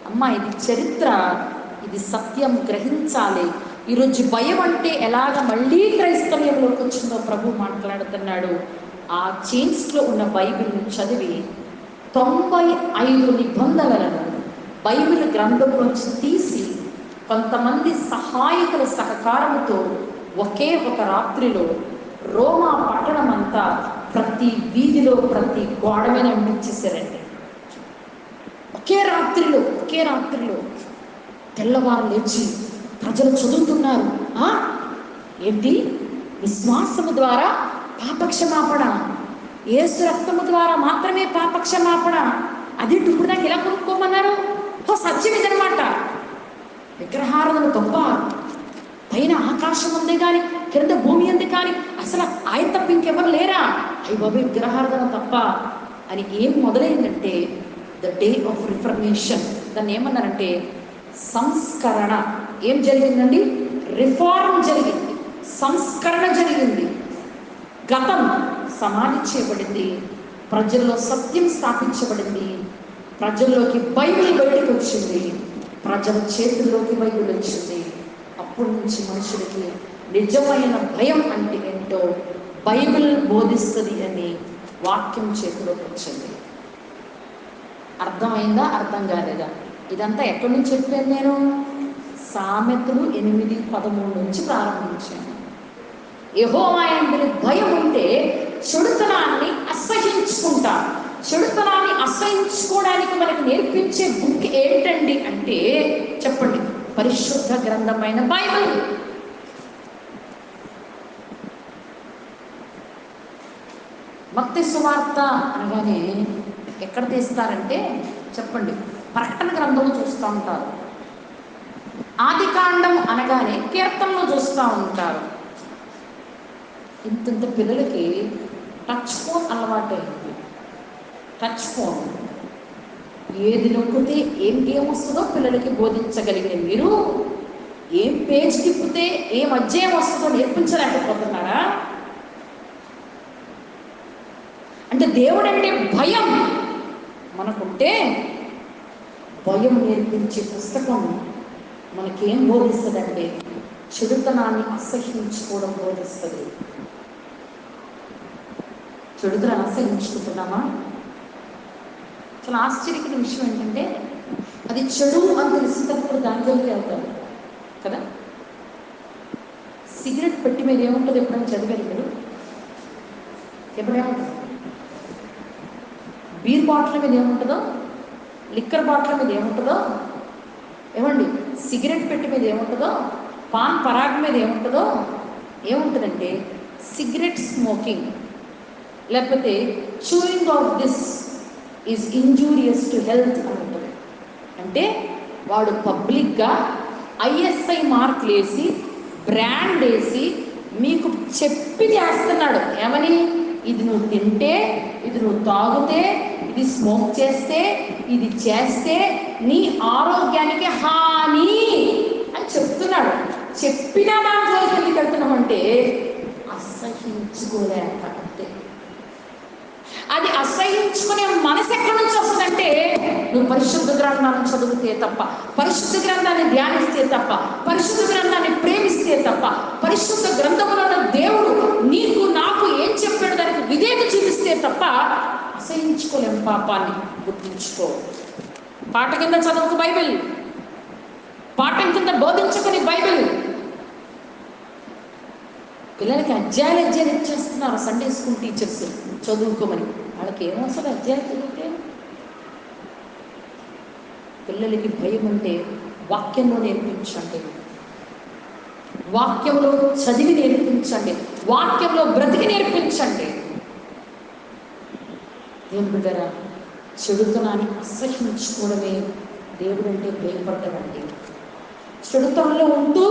అమ్మా, ఇది చరిత్ర, ఇది సత్యం, గ్రహించాలి. ఈరోజు భయం అంటే ఎలాగ మళ్ళీ క్రైస్తవ్యంలోకి వచ్చిందో ప్రభు మాట్లాడుతున్నాడు. ఆ చైన్స్లో ఉన్న బైబిల్ని చదివి 95 నిబంధనలను బైబిల్ గ్రంథంలోంచి తీసి కొంతమంది సహాయకుల సహకారంతో ఒకే ఒక రాత్రిలో రోమా పట్టణం అంతా ప్రతి వీధిలో ప్రతి గోడ మీద అంటించేశారండి. ఒకే రాత్రిలో తెల్లవారు లేచి ప్రజలు చదువుతున్నారు. ఏంటి? విశ్వాసము ద్వారా పాపక్షమాపణ, యేసు రక్తము ద్వారా మాత్రమే పాపక్షమాపణ. అది ఇప్పుడు నాకు ఎలా కొనుక్కోమన్నారు? సత్యం ఇదనమాట. విగ్రహారాధన గొప్ప. పైన ఆకాశం ఉంది కానీ కింద భూమి ఉంది కానీ అసలు ఆయన తప్ప ఇంకెవరు లేరా? అయ్యి బాబు విగ్రహారాధన తప్ప అని ఏం మొదలైందంటే ద డే ఆఫ్ రిఫర్మేషన్. దాన్ని ఏమన్నారంటే సంస్కరణ. ఏం జరిగిందండి? రిఫార్మ్ జరిగింది, సంస్కరణ జరిగింది. గతం సమాధి చేయబడింది, ప్రజల్లో సత్యం స్థాపించబడింది, ప్రజల్లోకి బైబిల్ బయటకు వచ్చింది, ప్రజల చేతుల్లోకి బైబిల్ వచ్చింది. అప్పటి నుంచి మనుషులకి నిజమైన భయం అంటే ఏంటో బైబిల్ బోధిస్తుంది అని వాక్యం చేతిలోకి వచ్చింది. అర్థమైందా? అర్థం కాలేదా? ఇదంతా ఎక్కడి నుంచి చెప్పాను నేను? సామెతలు 8:13 నుంచి ప్రారంభించాను. యెహోవా యందు భయం ఉంటే చెడుతనాన్ని అసహించుకుంటా. చెడుతనాన్ని అసహించుకోవడానికి మనకు నేర్పించే బుక్ ఏంటండి అంటే చెప్పండి, పరిశుద్ధ గ్రంథమైన బైబిల్. మత్తయి సువార్త అనగానే ఎక్కడ తీస్తారంటే చెప్పండి, ప్రకటన గ్రంథంలో చూస్తూ ఉంటారు. ఆదికాండం అనగానే కీర్తనలో చూస్తూ ఉంటారు. ఇంత పిల్లలకి టచ్ ఫోన్ అలవాటైంది. టచ్ ఫోన్ ఏది నొక్కితే ఏం గేమ్ వస్తుందో పిల్లలకి బోధించగలిగే మీరు ఏం పేజ్ తిప్పితే ఏం అధ్యాయం వస్తుందో నేర్పించలేకపోతున్నారా? అంటే దేవుడు అంటే భయం మనకుంటే భయం నేర్పించే పుస్తకం మనకేం బోధిస్తుందంటే చెడుతనాన్ని అసహించుకోవడం బోధిస్తుంది. చెడుతనాన్ని అసహించుకుంటున్నామా? చాలా ఆశ్చర్యకర విషయం ఏంటంటే అది చెడు అని తెలిసినప్పుడు దానిలోకి వెళ్తారు కదా. సిగరెట్ పెట్టి మీద ఏముంటుంది ఎప్పుడైనా చదివారు మీరు? ఎప్పుడేముంటుంది? బీర్ బాటిల్ మీద ఏముంటుందో, లిక్కర్ బాటిల్ మీద ఏముంటుందో, ఏమండి సిగరెట్ పెట్టి మీద ఏముంటుందో, పాన్ పరాగ్ మీద ఏముంటుందో, ఏముంటుందంటే సిగరెట్ స్మోకింగ్ లేకపోతే chewing of this is injurious to health అని ఉంటుంది. అంటే వాడు పబ్లిక్గా ISI మార్కులు వేసి బ్రాండ్ వేసి మీకు చెప్పి చేస్తున్నాడు. ఏమని? ఇది నువ్వు తింటే, ఇది నువ్వు తాగితే, ఇది స్మోక్ చేస్తే, ఇది చేస్తే నీ ఆరోగ్యానికి హాని అని చెప్తున్నాడు. చెప్పినా దాంట్లో ఎందుకు వెళ్తున్నామంటే అసహించుకోలేక. అంతే. అది అసహించుకునే మనసు ఎక్కడి నుంచి వస్తుందంటే నువ్వు పరిశుద్ధ గ్రంథాన్ని చదివితే తప్ప, పరిశుద్ధ గ్రంథాన్ని ధ్యానిస్తే తప్ప, పరిశుద్ధ గ్రంథాన్ని ప్రేమిస్తే తప్ప, పరిశుద్ధ గ్రంథంలో దేవుడు నీకు నాకు ఏం చెప్పాడు దానికి విధేయత చూపిస్తే తప్ప అసహించుకోలేం. పాపాన్ని గుర్తించుకో. పాట కింద చదువుకు బైబిల్, పాఠం కింద బోధించుకుని బైబిల్. పిల్లలకి అధ్యాయాలు ఇచ్చేస్తున్నారు సండే స్కూల్ టీచర్స్ చదువుకోమని. వాళ్ళకి ఏమవసరం అధ్యాయాలు చదివితే? పిల్లలకి భయం అంటే వాక్యంలో నేర్పించండి, వాక్యంలో చదివి నేర్పించండి, వాక్యంలో బ్రతికి నేర్పించండి. దేవుని బిడ్డరా, చెడుతనాన్ని అసహించుకోవడమే దేవుడు అంటే భయపడతాడండి. చెడుతనంలో ఉంటూ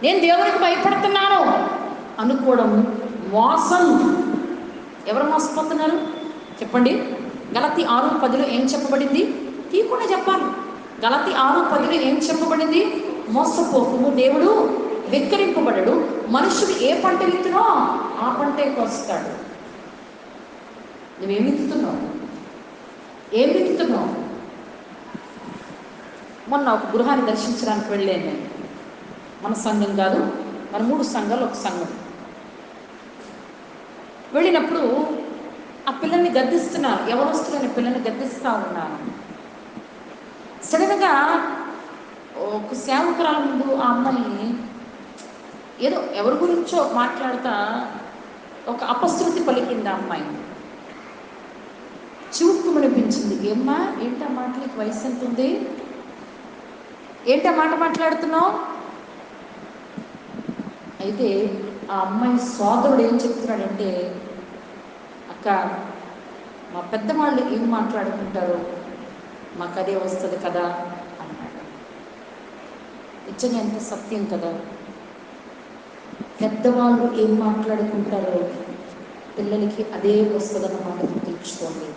నేను దేవునికి భయపడుతున్నాను అనుకోవడం మోసం. ఎవరు మోసపోతున్నారు చెప్పండి? గలతీ 6:10 ఏం చెప్పబడింది? తీయకుండా చెప్పాలి. గలతీ 6:10 ఏం చెప్పబడింది? మోసపోకుము, దేవుడు వెక్కిరింపబడడు, మనుషుడు ఏ పంట విత్తునో ఆ పంటే కోస్తాడు. నువ్వేం విత్తుతున్నావు? ఏం విత్తుతున్నావు? మొన్న ఒక గృహాన్ని దర్శించడానికి వెళ్ళాను నేను. మన సంఘం కాదు, మన 3 సంఘాలు ఒక సంఘం. వెళ్ళినప్పుడు ఆ పిల్లల్ని గద్దిస్తున్నారు, యవనస్తులైన పిల్లల్ని గద్దిస్తూ ఉన్నాను. సడన్గా ఒక సేవకురాల ముందు ఆ అమ్మాయి ఏదో ఎవరి గురించో మాట్లాడుతా ఒక అపశృతి పలికింది. ఆ అమ్మాయి చూపుమనిపించింది. ఏమ్మా, ఏంటా మాటలకి వయసు ఎంత ఉంది, ఏంటా మాట మాట్లాడుతున్నావు? అయితే ఆ అమ్మాయి సోదరుడు ఏం చెప్తున్నాడంటే, అక్క, మా పెద్దవాళ్ళు ఏం మాట్లాడుకుంటారో మాకు అదే వస్తుంది కదా అన్నాడు. నిజంగా ఎంత సత్యం కదా. పెద్దవాళ్ళు ఏం మాట్లాడుకుంటారో పిల్లలకి అదే వస్తుందన్నమాట. గుర్తుంచుకోండి,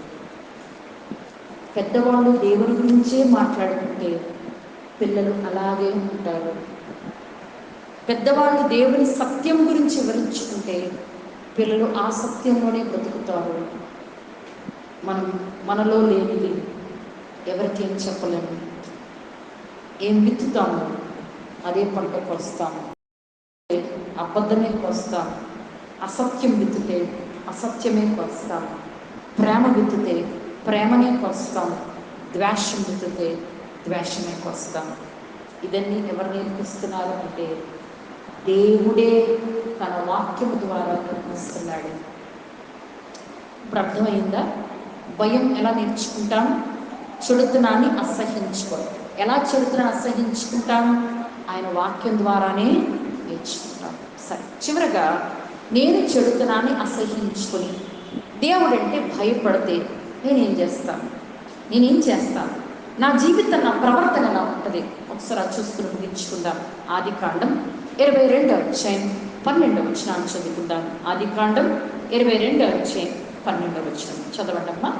పెద్దవాళ్ళు దేవుని గురించే మాట్లాడుకుంటే పిల్లలు అలాగే ఉంటారు. పెద్దవాళ్ళు దేవుని సత్యం గురించి వివరించుకుంటే పిల్లలు ఆ సత్యంలోనే బ్రతుకుతారు. మనలో లేనిది ఎవరికి ఏం చెప్పలేము. ఏం విత్తుతాము అదే పంటకు వస్తాము. అబద్ధమే కోస్తాము, అసత్యం విత్తితే అసత్యమే కోస్తాము, ప్రేమ విత్తితే ప్రేమనే కోస్తాము, ద్వేషం విత్తితే ద్వేషమే కోస్తాము. ఇదన్నీ ఎవరు నేర్పిస్తున్నారు అంటే దేవుడే తన వాక్యము ద్వారా నేర్పిస్తున్నాడు. ఇప్పుడు అర్థమైందా? భయం ఎలా నేర్చుకుంటాం? చెడుతనాన్ని అసహించుకోవడం. ఎలా చెడుతనాన్ని అసహించుకుంటాం? ఆయన వాక్యం ద్వారానే నేర్చుకుంటాం. సరే, చివరగా నేను చెడుతనాన్ని అసహించుకొని దేవుడంటే భయపడితే నేనేం చేస్తాను? నా జీవితం, నా ప్రవర్తన ఎలా ఉంటుంది? ఒకసారి చూసుకుని ముగించుకుందాం. ఆదికాండం 22:12 చదువుకుందాం. ఆదికాండం 22:12 చదవండమ్మా.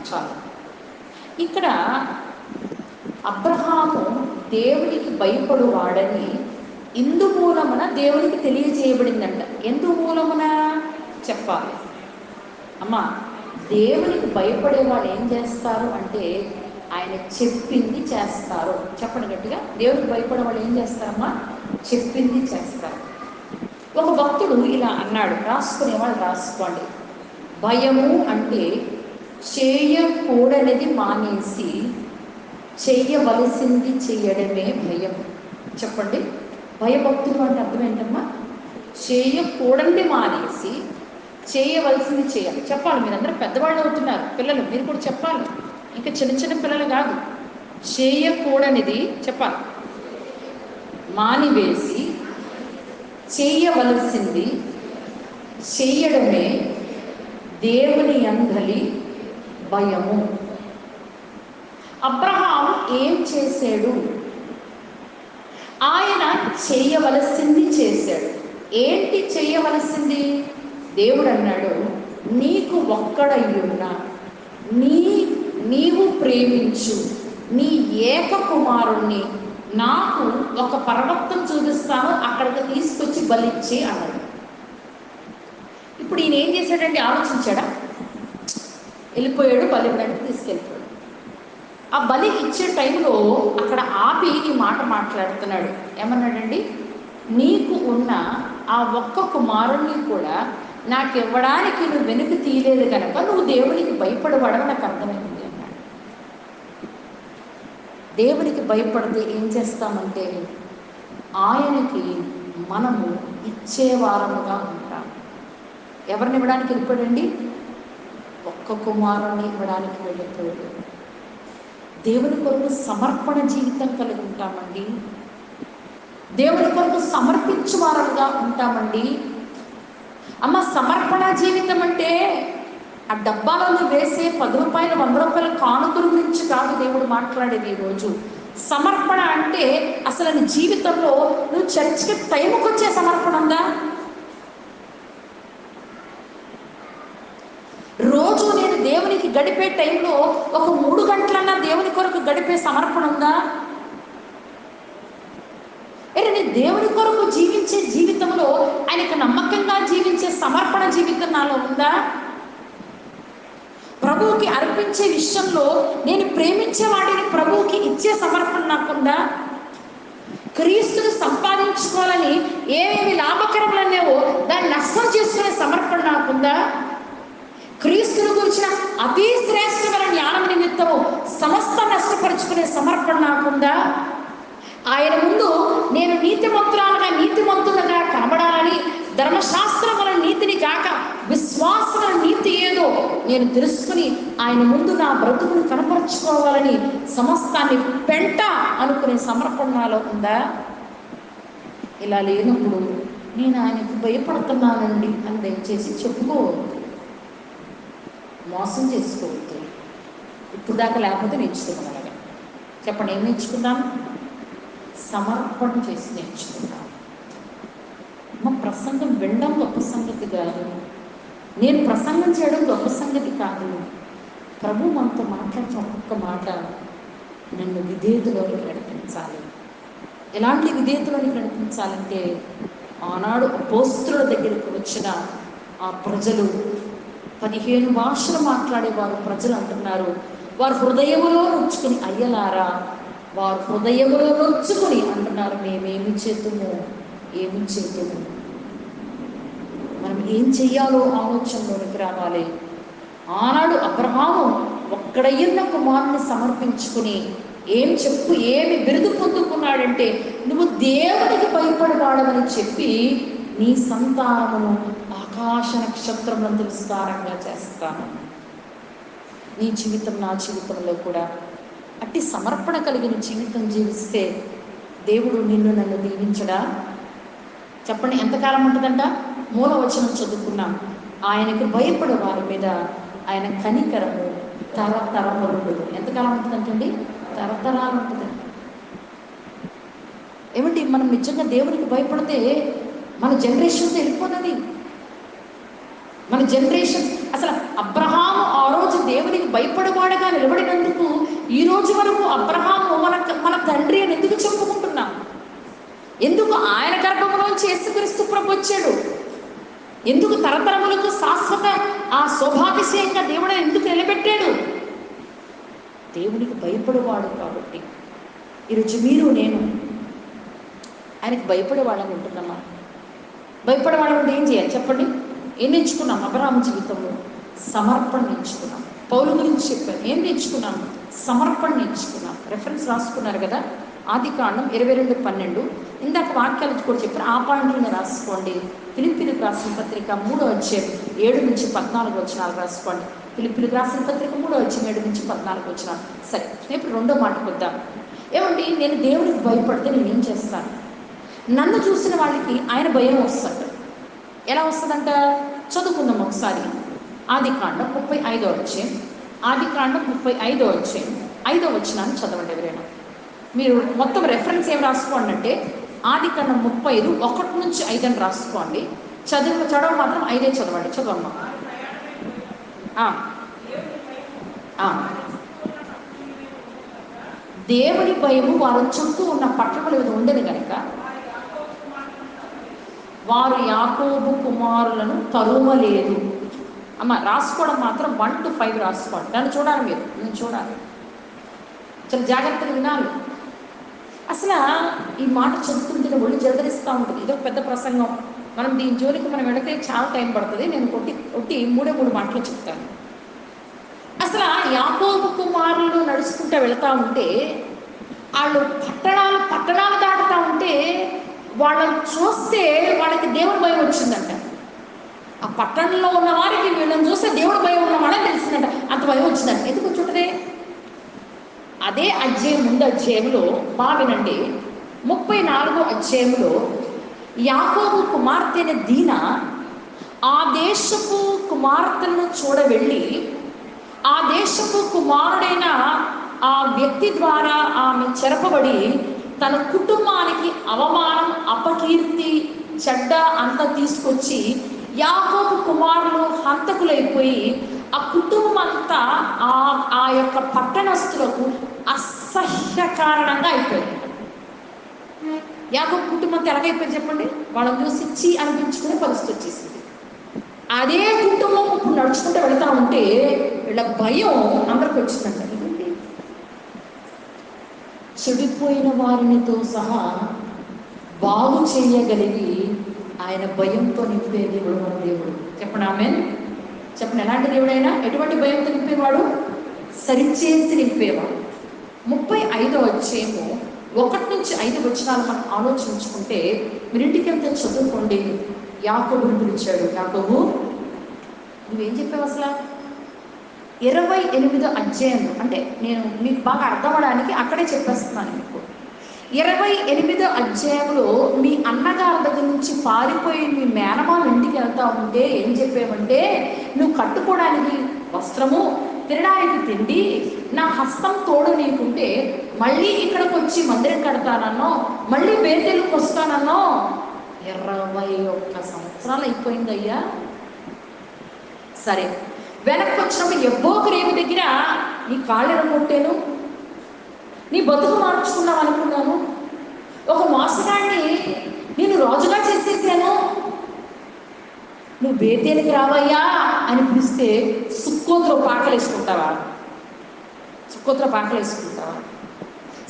చాలు. ఇక్కడ అబ్రహాము దేవునికి భయపడువాడని ఇందు మూలమున దేవునికి తెలియజేయబడిందంట. ఎందు మూలమున చెప్పాలి అమ్మా. దేవునికి భయపడేవాళ్ళు ఏం చేస్తారు అంటే ఆయన చెప్పింది చేస్తారు. చెప్పండి గట్టిగా. దేవునికి భయపడే వాళ్ళు ఏం చేస్తారమ్మా? చెప్పింది చేస్తారు. ఒక భక్తుడు ఇలా అన్నాడు, రాసుకునేవాళ్ళు రాసుకోండి. భయము అంటే చేయకూడనిది మానేసి చెయ్యవలసింది చెయ్యడమే భయం. చెప్పండి, భయభక్తులు అంటే అర్థం ఏంటమ్మా? చేయకూడనిది మానేసి చేయవలసింది చేయాలి. చెప్పాలి. మీరందరూ పెద్దవాళ్ళు అవుతున్నారు, పిల్లలు మీరు కూడా చెప్పాలి. ఇంకా చిన్న పిల్లలు కాదు. చేయకూడనిది చెప్పాలి, మానివేసి చేయవలసింది చెయ్యడమే దేవుని యందలి భయము. అబ్రహాము ఏం చేశాడు? ఆయన చేయవలసింది చేశాడు. ఏంటి చేయవలసింది? దేవుడు అన్నాడు, నీకు ఒక్కడయ్యున్నా నీవు ప్రేమించు నీ ఏక కుమారుణ్ణి నాకు ఒక పర్వతం చూపిస్తాను, అక్కడికి తీసుకొచ్చి బలిచ్చి అన్నాడు. ఇప్పుడు ఈయన ఏం చేశాడంటే ఆలోచించాడా? వెళ్ళిపోయాడు, బలి ఇవ్వడానికి తీసుకెళ్ళిపోయాడు. ఆ బలి ఇచ్చే టైంలో అక్కడ ఆపి ఈ మాట మాట్లాడుతున్నాడు. ఏమన్నాడండి? నీకు ఉన్న ఆ ఒక్క కుమారుణ్ణి కూడా నాకు ఇవ్వడానికి నువ్వు వెనుక తీయలేదు కనుక నువ్వు దేవునికి భయపడవాడని నాకు అర్థమైంది అన్నాడు. దేవునికి భయపడితే ఏం చేస్తామంటే ఆయనకి మనము ఇచ్చేవారముగా ఉంటాం. ఎవరిని ఇవ్వడానికి వెళ్ళిపోయాడండి? ఒక్క కుమారుణ్ణి ఇవ్వడానికి వెళ్ళిపోయాడు. దేవుని కొరకు సమర్పణ జీవితం కలిగి ఉంటామండి. దేవుని కొరకు సమర్పించువారుగా ఉంటామండి. అమ్మ, సమర్పణ జీవితం అంటే ఆ డబ్బాలలో వేసే 10 రూపాయలు 100 రూపాయల కానుకల గురించి కాదు దేవుడు మాట్లాడేది ఈరోజు. సమర్పణ అంటే అసలు నీ జీవితంలో నువ్వు చర్చికి టైంకి వచ్చే సమర్పణ ఉందా? రోజు నేను దేవునికి గడిపే టైంలో ఒక 3 గంటలన్నా దేవుని కొరకు గడిపే సమర్పణ ఉందా? నేను దేవుని కొరకు జీవించే జీవితంలో ఆయనకు నమ్మకంగా జీవించే సమర్పణ జీవితం నాలో ఉందా? ప్రభువుకి అర్పించే విషయంలో నేను ప్రేమించే వాటిని ప్రభువుకి ఇచ్చే సమర్పణ నాకుందా? క్రీస్తును సంపాదించుకోవాలని ఏమేమి లాభకరములనేవో దాన్ని నష్టం చేసుకునే సమర్పణ నాకుందా? క్రీస్తును గురించిన అతి శ్రేష్టమైన జ్ఞానం నిమిత్తము సమస్త నష్టపరుచుకునే సమర్పణ నాకుందా? ఆయన ముందు నేను నీతిమంతులుగా కనబడాలని ధర్మశాస్త్రముల నీతిని కాక విశ్వాసముల నీతి ఏదో నేను తెలుసుకుని ఆయన ముందు నా బ్రతుకుని కనపరుచుకోవాలని సమస్తాన్ని పెంట అనుకునే సమర్పణ నాలో ఉందా? ఇలా లేనప్పుడు నేను ఆయనకు భయపడుతున్నానండి అని దయచేసి చెప్పుకోవద్దు, మోసం చేసుకోవద్దు. ఇప్పుడు దాకా లేకపోతే నేర్చుకున్నాం. అలాగా చెప్పండి, ఏం నేర్చుకున్నాం? సమర్పణ చేసి నేర్చుకున్నాం. మా ప్రసంగం వినడం గొప్ప సంగతి కాదు, నేను ప్రసంగం చేయడం గొప్ప సంగతి కాదు. ప్రభు మనతో మాట్లాడిన ఒక్కొక్క మాట నన్ను విధేయతలోనికి నడిపించాలి. ఎలాంటి విధేయతలోనికి నడిపించాలంటే, ఆనాడు అపోస్తలుల దగ్గరికి వచ్చిన ఆ ప్రజలు 15 భాషలు మాట్లాడేవారు ప్రజలు అంటున్నారు, వారు హృదయములో నొచ్చుకుని, అయ్యలారా వారు హృదయములో నొచ్చుకుని అంటున్నారు, మేమేమి చేతుము, ఏమి చేతుము. మనం ఏం చెయ్యాలో ఆలోచనలోనికి రావాలి. ఆనాడు అబ్రహాము ఒక్కడయ్యున్న కుమారుని సమర్పించుకుని ఏమి బిరుదు పొందుకున్నాడంటే, నువ్వు దేవునికి భయపడవాడమని చెప్పి నీ సంతానమును ఆకాశ నక్షత్రములంత విస్తారంగా చేస్తాను. నీ జీవితం నా జీవితంలో కూడా అట్టి సమర్పణ కలిగిన జీవితం జీవిస్తే దేవుడు నిన్ను నన్ను దీవించడా? చెప్పండి, ఎంతకాలం ఉంటుందంట? మూలవచనం చదువుకున్నాం, ఆయనకు భయపడే వారి మీద ఆయన కనికరము తరతరములు. ఎంతకాలం ఉంటుందంటండి? తరతరాలు ఉంటుంది. ఏమంటే మనం నిజంగా దేవునికి భయపడితే మన జనరేషన్తో వెళ్ళిపోతుంది. మన జనరేషన్ అసలు అబ్రహాము ఆ రోజు దేవునికి భయపడవాడగా నిలబడినందుకు ఈ రోజు వరకు అబ్రహాము మన తండ్రి అని ఎందుకు చెప్పుకుంటున్నాం? ఎందుకు ఆయన గర్భంలోంచి యేసుక్రీస్తు ప్రభు వచ్చాడు? ఎందుకు తరతరములకు శాశ్వత ఆ శోభాతిశయంగా దేవుడు ఎందుకు నిలబెట్టాడు? దేవునికి భయపడేవాడు కాబట్టి. ఈరోజు మీరు నేను ఆయనకు భయపడేవాళ్ళని ఉంటున్నామా? భయపడేవాళ్ళని ఏం చేయాలి చెప్పండి? ఏం నేర్చుకున్నాం? అబ్రహాము జీవితంలో సమర్పణ నేర్చుకున్నాం. పౌలు గురించి చెప్పాను, ఏం నేర్చుకున్నాం? సమర్పణ నేర్చుకున్నాం. రెఫరెన్స్ రాసుకున్నారు కదా, ఆదికాండం 22:12. ఇందాక వాక్యాలు కూడా చెప్పారు, ఆ పాయింట్లను రాసుకోండి. ఫిలిప్పీలకు రాసిన పత్రిక 3వ అధ్యాయం 7 నుంచి 14 వచనాలు రాసుకోండి. ఫిలిప్పీలకు రాసిన పత్రిక 3వ అధ్యాయం 7 నుంచి 14 వచనాలు. సరే, ఇప్పుడు రెండో మాటకు వద్దాం. ఏమండి, నేను దేవునికి భయపడితే నేనేం చేస్తాను? నన్ను చూసిన వాళ్ళకి ఆయన భయం వస్తుంది. ఎలా వస్తుందంట? చదువుకుందాం ఒకసారి. ఆదికాండం 35వ అధ్యాయం, ఆదికాండం 35వ అధ్యాయం 5వ వచనాన్ని చదవండి ఎవరైనా. మీరు మొత్తం రెఫరెన్స్ ఏం రాసుకోండి అంటే ఆదికాండం 35 1 నుంచి 5 అని రాసుకోండి. చదవ మాత్రం 5 చదవండి. చదవమ్మా. దేవుని భయము వారు చుట్టూ ఉన్న పట్టణముల మీద ఉండేది కనుక వారు యాకోబు కుమారులను తరుమలేదు. అమ్మ రాసుకోవడం మాత్రం 1 to 5 రాసుకోండి. నన్ను చూడాలి, నేను చూడాలి, చాలా జాగ్రత్తగా వినాలి. అసలు ఈ మాట చదువుతుంటే ఒళ్ళు జలదరిస్తూ ఉంటుంది. ఇదొక పెద్ద ప్రసంగం, మనం దీని జోలికి మనం వెళితే చాలా టైం పడుతుంది. నేను కొట్టి 3 మాటలు చెప్తాను. అసలు యాకోబు కుమారులు నడుచుకుంటూ వెళుతూ ఉంటే వాళ్ళు పట్టణాలు దాటుతూ ఉంటే వాళ్ళని చూస్తే వాళ్ళకి దేవుడి భయం వచ్చిందంట. ఆ పట్టణంలో ఉన్న వారికి వీళ్ళని చూస్తే దేవుడి భయం ఉన్నవాడని తెలిసిందంట. అంత భయం వచ్చిందంట. ఎందుకు వచ్చుంటుంది? అదే అధ్యాయం ముందు అధ్యాయంలో బాగా వినండి, 34వ అధ్యాయంలో యాకోబు కుమార్తెన దీన ఆ దేశపు కుమార్తెను చూడవెళ్ళి ఆ దేశపు కుమారుడైన ఆ వ్యక్తి ద్వారా ఆమె చెరపబడి తన కుటుంబానికి అవమానం, అపకీర్తి, చెడ్డ అంతా తీసుకొచ్చి యాకోబు కుమారులు హంతకులైపోయి ఆ కుటుంబం అంతా ఆ యొక్క పట్టణస్థులకు అసహ్య కారణంగా అయిపోయింది. యాకోబు కుటుంబం ఎలాగైపోయింది చెప్పండి? వాళ్ళని చూసి చి అనిపించుకునే పరిస్థితి వచ్చేసింది. అదే కుటుంబం ఇప్పుడు నడుచుకుంటూ వెళ్తా ఉంటే వీళ్ళ భయం అందరికి వచ్చిందంట. ఇదేంటి, చెడిపోయిన వారినితో సహా బాగు చేయగలిగి ఆయన భయంతో నింపే దేవుడు మన దేవుడు. చెప్పండి ఆమేన్. చెప్పండి, ఎలాంటి దేవుడైనా ఎటువంటి భయంతో నింపేవాడు? సరిచేసి నింపేవాడు. 35వ అధ్యాయము 1-5 వచనాలు మనం ఆలోచించుకుంటే, మీరు ఇంటికి వెళ్తే చదువుకోండి. యాకోబుని పిలిచాడు. యాకోబు, నువ్వేం చెప్పావు అసలు? 28వ అధ్యాయం అంటే నేను మీకు బాగా అర్థం అవడానికి అక్కడే చెప్పేస్తున్నాను మీకు. 28వ అధ్యాయంలో మీ అన్నగారి దగ్గర నుంచి పారిపోయి మీ మేనమామ ఇంటికి వెళ్తా ఉంటే ఏం చెప్పావంటే, నువ్వు కట్టుకోవడానికి వస్త్రము, తినడానికి తిండి, నా హస్తం తోడు నీకుంటే మళ్ళీ ఇక్కడికి వచ్చి మందిరం కడతానన్నో, మళ్ళీ బేతేలుకు వస్తానన్నో. 21 సంవత్సరాలు అయిపోయిందయ్యా. సరే, వెనక్కి వచ్చినప్పుడు ఎవ్వోక రేపు దగ్గర నీ కాళ్ళు ఎరగొట్టాను, నీ బతుకు మార్చుకున్నావు అనుకున్నాను, ఒక మోసగాన్ని నేను రాజుగా చేసేసాను, నువ్వు బేతేలికి రావయ్యా అని పిలిస్తే సుక్కోతులో పాటలు వేసుకుంటావా? సుక్కోతులో పాటలు వేసుకుంటావా?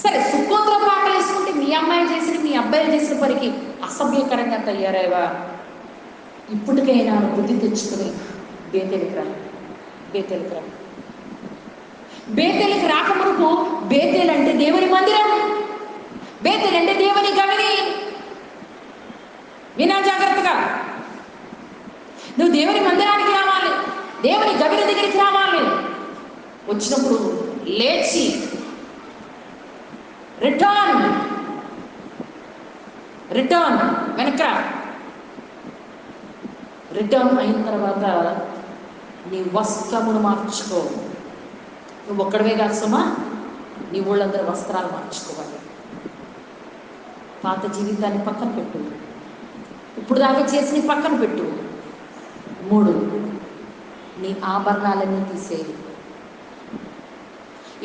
సరే, సుక్కోతులో పాటలు వేసుకుంటే మీ అమ్మాయి చేసిన మీ అబ్బాయి చేసిన పనికి అసభ్యకరంగా తయారైవా? ఇప్పటికైనా బుద్ధి తెచ్చుకుని బేతేలికి రా. బేతేలికి రా. బేతేలికి రాకమునుపు బేతేలు అంటే దేవుని మందిరం, బేతేలు అంటే దేవుని గవిని. వినా జాగ్రత్తగా, నువ్వు దేవుని మందిరానికి రావాలి, దేవుని గవిని దగ్గరికి రావాలి. వచ్చినప్పుడు లేచి రిటర్న్ వెనక్రా. రిటర్న్ అయిన తర్వాత నీ వస్త్రమును మార్చుకో. నువ్వు ఒక్కడవే కాదు సుమా, నీ ఊళ్ళందరూ వస్త్రాలు మార్చుకోవాలి. పాత జీవితాన్ని పక్కన పెట్టు, ఇప్పుడు దాకా చేసి పక్కన పెట్టు. 3, నీ ఆభరణాలన్నీ తీసేయి.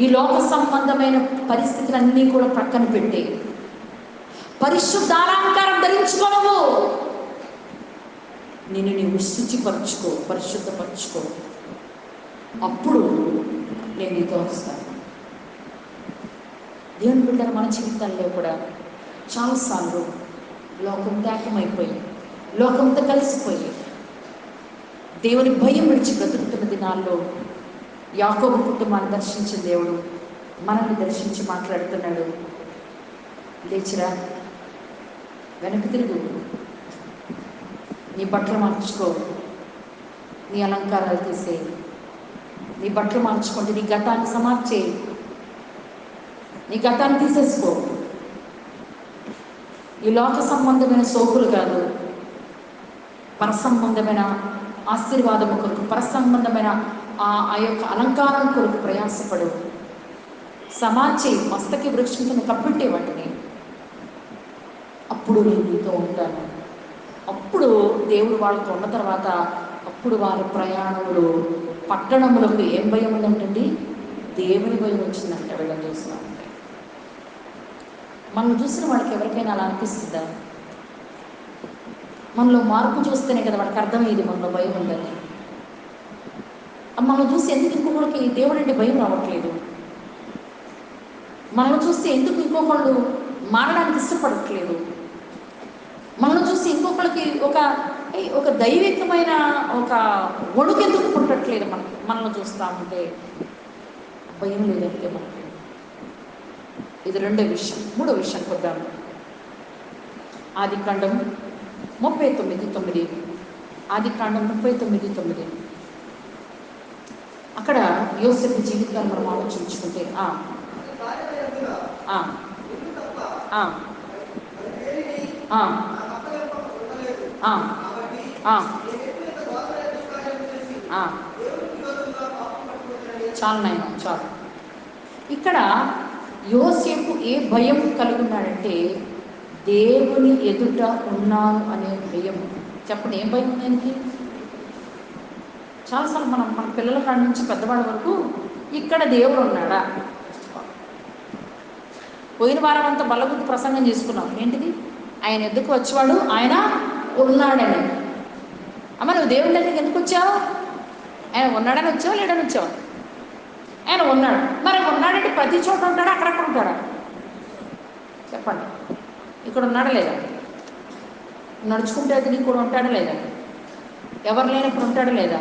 ఈ లోక సంబంధమైన పరిస్థితులన్నీ కూడా పక్కన పెట్టే, పరిశుద్ధాలంకారం ధరించుకోవు. నిన్ను నీవు శుచిపరచుకో, పరిశుద్ధపరచుకో. అప్పుడు నేను నీతో వస్తాను. దేవుని బిడ్డలు మన జీవితాల్లో కూడా చాలాసార్లు లోకం త్యాగమైపోయి, లోకంతో కలిసిపోయి, దేవుని భయం విడిచి బ్రతుకుతున్న దినాల్లో యాకోబు కుటుంబాన్ని దర్శించిన దేవుడు మనల్ని దర్శించి మాట్లాడుతున్నాడు. లేచిరా, వెనక్కి తిరుగు, నీ బట్టలు మార్చుకో, నీ అలంకారాలు తీసేయి, నీ బట్టలు మార్చుకోండి, నీ గతాన్ని సమాప్చేయి, నీ గతాన్ని తీసేసుకో. ఈ లోక సంబంధమైన సోకులు కాదు, పర సంబంధమైన ఆశీర్వాదము కొరకు, పర సంబంధమైన ఆ యొక్క అలంకారం కొరకు ప్రయాసపడు. సమాచి మస్తకి వృక్షం కింద కప్పెట్టే వాటిని. అప్పుడు నేను నీతో ఉంటాను. అప్పుడు దేవుడు వాళ్ళతో ఉన్న తర్వాత అప్పుడు వారి ప్రయాణంలో పట్టణములకు ఏం భయం ఉందంటండి? దేవుని భయం వచ్చిందంట. వీళ్ళని చూసినామంటే, మనం చూసిన వాళ్ళకి ఎవరికైనా అలా అనిపిస్తుందా? మనలో మార్పు చూస్తేనే కదా వాడికి అర్థమయ్యేది మనలో భయం ఉందని. మనం చూసి ఎందుకు ఇంకొకరికి దేవుడు అంటే భయం రావట్లేదు? మనం చూస్తే ఎందుకు ఇంకొకళ్ళు మారడానికి ఇష్టపడట్లేదు? మనం చూసి ఇంకొకరికి ఒక దైవికమైన ఒక వణుకెందుకు పుట్టట్లేదు? మనల్ని చూస్తూ ఉంటే భయం లేదంటే మనకి. ఇది 2వ విషయం. 3వ విషయం కొద్దాం. ఆదికాండం 39:9. ఆదికాండం 39:9. అక్కడ యోసేపు జీవితాన్ని మనం ఆలోచించుకుంటే చాలు నాయన, చాలు. ఇక్కడ యోసేపు ఏ భయం కలుగున్నాడంటే దేవుని ఎదుట ఉన్నాను అనే భయం. చెప్పండి, ఏం భయం ఉంది ఆయనకి? చాలాసార్లు మన పిల్లల కాడి నుంచి పెద్దవాళ్ళ వరకు ఇక్కడ దేవుడు ఉన్నాడా? పోయిన వారం అంతా బల్లగుద్ది ప్రసంగం చేసుకున్నాం. ఏంటిది? ఆయన ఎందుకు వచ్చేవాడు? ఆయన ఉన్నాడని. అమ్మ నువ్వు దేవుడి దగ్గరికి ఎందుకు వచ్చావు? ఆయన ఉన్నాడని వచ్చావా లేడని వచ్చావా? ఆయన ఉన్నాడు. మరి ఉన్నాడంటే ప్రతి చోట ఉంటాడా, అక్కడక్కడ ఉంటాడా? చెప్పండి. ఇక్కడ ఉన్నాడా లేదా? నడుచుకుంటే అయితే నీకు కూడా ఉంటాడా లేదా? ఎవరు లేనప్పుడు ఉంటాడా లేదా?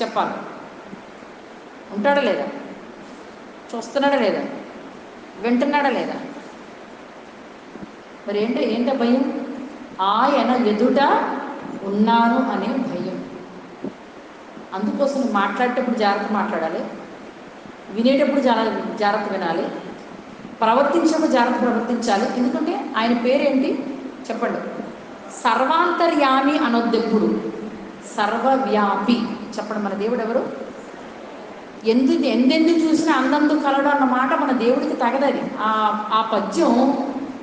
చెప్పాలి. ఉంటాడా లేదా? చూస్తున్నాడా లేదా? వింటున్నాడా లేదా? మరి ఏంటో భయం? ఆయన ఎదుట ఉన్నాను అనే భయం. అందుకోసం మాట్లాడేటప్పుడు జాగ్రత్త మాట్లాడాలి, వినేటప్పుడు జాగ్రత్త వినాలి, ప్రవర్తించేటప్పుడు జాగ్రత్త ప్రవర్తించాలి. ఎందుకంటే ఆయన పేరేంటి చెప్పండి? సర్వాంతర్యామి అనొద్దెప్పుడు, సర్వవ్యాపి. చెప్పండి, మన దేవుడు ఎవరు? ఎందెందు చూసినా అందందు కలడు అన్న మాట మన దేవుడికి తగదది. ఆ పద్యం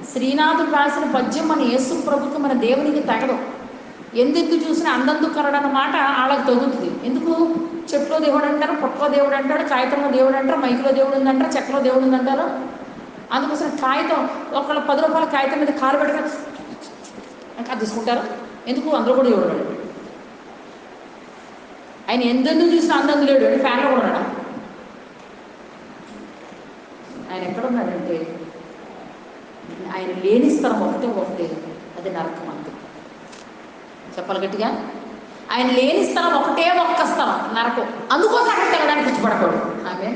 శ్రీనాథుడు రాసిన పద్యం మన యేసు ప్రభుకి, మన దేవునికి తగదు. ఎందెందు చూసినా అందందు కలడు అన్న మాట వాళ్ళకి తగుతుంది. ఎందుకు? చెట్లో దేవుడు అంటారు, పొట్టలో దేవుడు అంటాడు, కాగితంలో దేవుడు అంటారు, మైకులో దేవుడు ఉందంటారు, చెక్కలో దేవుడు ఉందంటారు. అందుకోసం కాగితం ఒకళ్ళు 10 రూపాయల కాగితం మీద కాలు పెట్టుకొని అది తీసుకుంటారు. ఎందుకు? అందులో కూడా దేవుడు ఉన్నాడు. ఆయన ఎందెందుకు చూసినా అందందు లేడు అంటే ఫ్యాన్లో కూడా ఉన్నాడా? ఆయన ఎక్కడున్నాడంటే ఆయన లేని స్థలం ఒకటే, అది నరకం అంతే. చెప్పాలి గట్టిగా. ఆయన లేని స్థలం ఒక్క స్థలం, నరకం. అందుకోసం అక్కడికి వెళ్ళడానికి ఇష్టపడకూడదు. ఆమె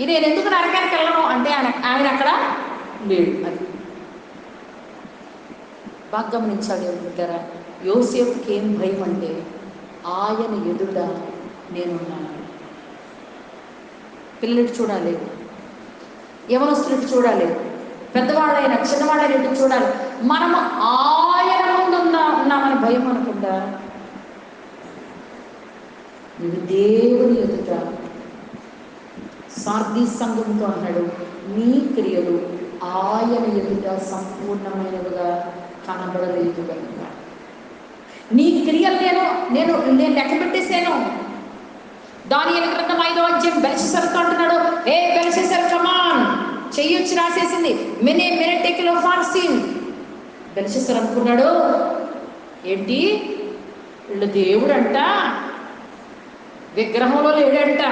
ఇది నేను ఎందుకు నరకానికి వెళ్ళను అంటే ఆయన అక్కడ లేడు. అది బాగా గమనించాలి అనుకుంటారా? యోసేపుకి ఏం భయం అంటే ఆయన ఎదుట నేనున్నాను. పిల్లలకి చూడాలి, యవనస్తులకి చూడాలి, పెద్దవాళ్ళైనా చిన్నవాళ్ళైనా ఎటు చూడాలి. మనము ఆయన ముందు ఉన్నామని భయం అనుకుంటా. నువ్వు దేవుని ఎదుట సార్దీ సంఘంతో అన్నాడు, నీ క్రియలు ఆయన ఎదుట సంపూర్ణమైనవిగా కనబడలేదు కనుక నీ క్రియలు నేను లెక్క పెట్టేసాను. దానియేలు గ్రంథం 5వ అధ్యాయం బెల్షస్సరుతో అంటున్నాడు, ఏ బెల్షస్సర్ కమాన్, చెయ్యొచ్చి రాసేసింది మెనెటెకిలో ఫార్సిన్. బెల్షస్సర్ అనుకున్నాడు, ఏంటి వీళ్ళు దేవుడంట, విగ్రహంలో లేడంట,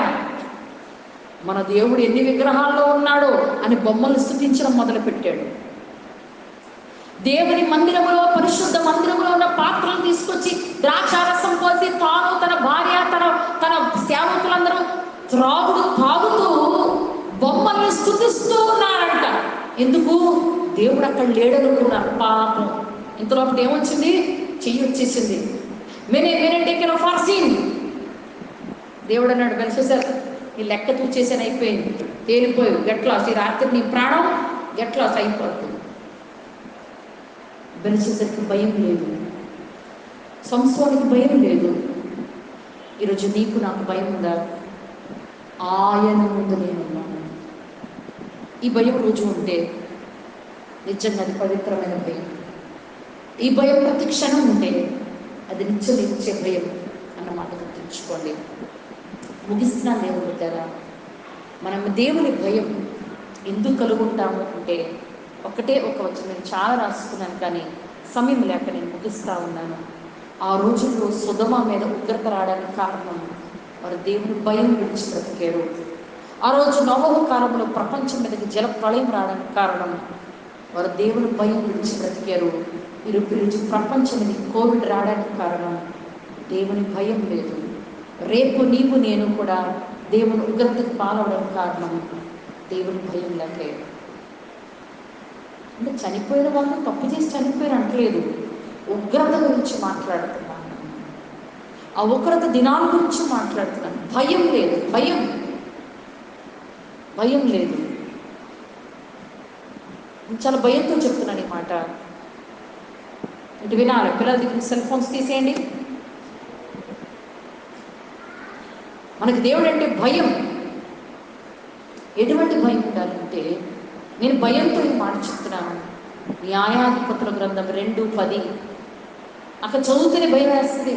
మన దేవుడు ఎన్ని విగ్రహాల్లో ఉన్నాడు అని బొమ్మలు స్తుతించడం మొదలుపెట్టాడు. దేవుని మందిరములో, పరిశుద్ధ మందిరములో ఉన్న పాత్రలు తీసుకొచ్చి ద్రాక్షారసం పోసి తాను, తన భార్య, తన సేవకులందరూ తాగుతూ బొమ్మల్ని స్తుతిస్తూ ఉన్నారంట. ఎందుకు? దేవుడు అక్కడ లేడనుకున్నారు. పాపం ఇంతలోపల ఏమొచ్చింది? చెయ్యి వచ్చేసింది. మెనెటెకిలో ఫార్సిన్. దేవుడు అన్నాడు, బెల్షస్సర్ ఈ లెక్క తూచేసాను, అయిపోయింది, తేలిపోయి గెట్ లాస్, ఈ రాత్రి నీ ప్రాణం గెట్ లాస్ అయిపోతుంది. బెల్షస్సర్కి భయం లేదు, సంసోనికి భయం లేదు. ఈరోజు నీకు నాకు భయం ఉందా? ఆయన ముందు నేనున్నాను. ఈ భయం రోజు ఉంటే నిజంగా అది పవిత్రమైన భయం. ఈ భయం ప్రతి క్షణం ఉంటే అది నిత్యనిచ్చే భయం అన్నమాట గుర్తుంచుకోండి. ముగిస్తున్నాను దేవుడు బిడ్డరా. మనం దేవుని భయం ఎందుకు కలుగుంటాము అంటే ఒకటే ఒక వచనం, నేను చాలా రాసుకున్నాను కానీ సమయం లేక నేను ముగిస్తూ ఉన్నాను. ఆ రోజుల్లో సొదొమ మీద ఉగ్రత రావడానికి కారణం వారు దేవుని భయం విడిచి బ్రతికారు. ఆ రోజు నోవహు కాలంలో ప్రపంచం మీదకి జల ప్రళయం రావడానికి కారణం వారు దేవుని భయం విడిచి బ్రతికారు. ఈరోజు ప్రపంచం మీద కోవిడ్ రావడానికి కారణం దేవుని భయం లేదు. రేపు నీవు నేను కూడా దేవుని ఉగ్రతకు పాలవడానికి కారణం దేవుని భయం లేకే. అంటే చనిపోయిన వాళ్ళు తప్పు చేసి చనిపోయారు అంటలేదు, ఉగ్రత గురించి మాట్లాడుతున్నాను. ఆ ఉగ్రత దినాల గురించి మాట్లాడుతున్నాను. భయం లేదు, భయం లేదు. చాలా భయంతో చెప్తున్నాను ఈ మాట. ఇటు వినాలి. పిల్లల దగ్గర సెల్ ఫోన్స్ తీసేయండి. మనకి దేవుడు అంటే భయం. ఎటువంటి భయం ఉండాలంటే, నేను భయంతో ఈ మాట చెప్తున్నాను. న్యాయాధిపతుల గ్రంథం 2:10 అక్కడ చదువుతూనే భయం వేస్తుంది.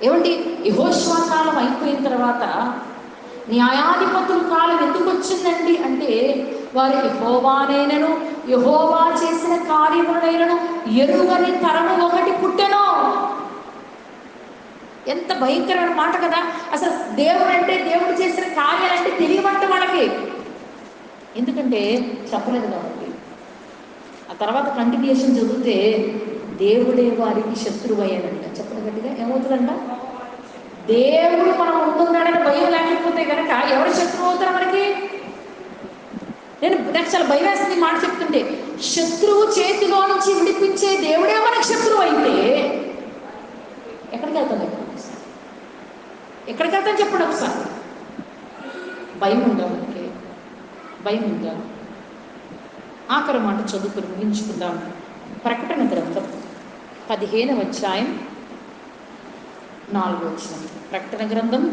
ఏమండి, యెహోషువ కాలం అయిపోయిన తర్వాత న్యాయాధిపతుల కాలం ఎందుకు వచ్చిందండి అంటే వారు యెహోవానైనను యెహోవా చేసిన కార్యములైనను ఎరుగని తరము ఒకటి పుట్టెను. ఎంత భయంకరమైన మాట కదా! అసలు దేవుడు అంటే, దేవుడు చేసిన కార్యాలంటే తెలియమంట వాళ్ళకి. ఎందుకంటే చెప్పలేదు కాబట్టి. ఆ తర్వాత కంటిన్యూషన్ చదివితే దేవుడే వారికి శత్రువు అయ్యాడంట. చెప్పండి గట్టిగా, ఏమవుతుందంట? దేవుడు మనం ఉంటున్నాడని భయం లేకపోతే కనుక ఎవరు శత్రువు అవుతారు మనకి? నాకు చాలా భయం వేస్తుంది మాట చెప్తుంటే. శత్రువు చేతిలో నుంచి విడిపించే దేవుడే మనకి శత్రువు అయితే ఎక్కడికి వెళ్తాం? ఎక్కడికి వెళ్తాం చెప్పండి ఒకసారి. భయం ఉందా మనకి? భయం ఉందా? ఆఖరి మాట చదువుకుని ముగించుకుందాం. ప్రకటన గ్రంథం 15వ అధ్యాయం 4వ వచనం. ప్రకటన గ్రంథం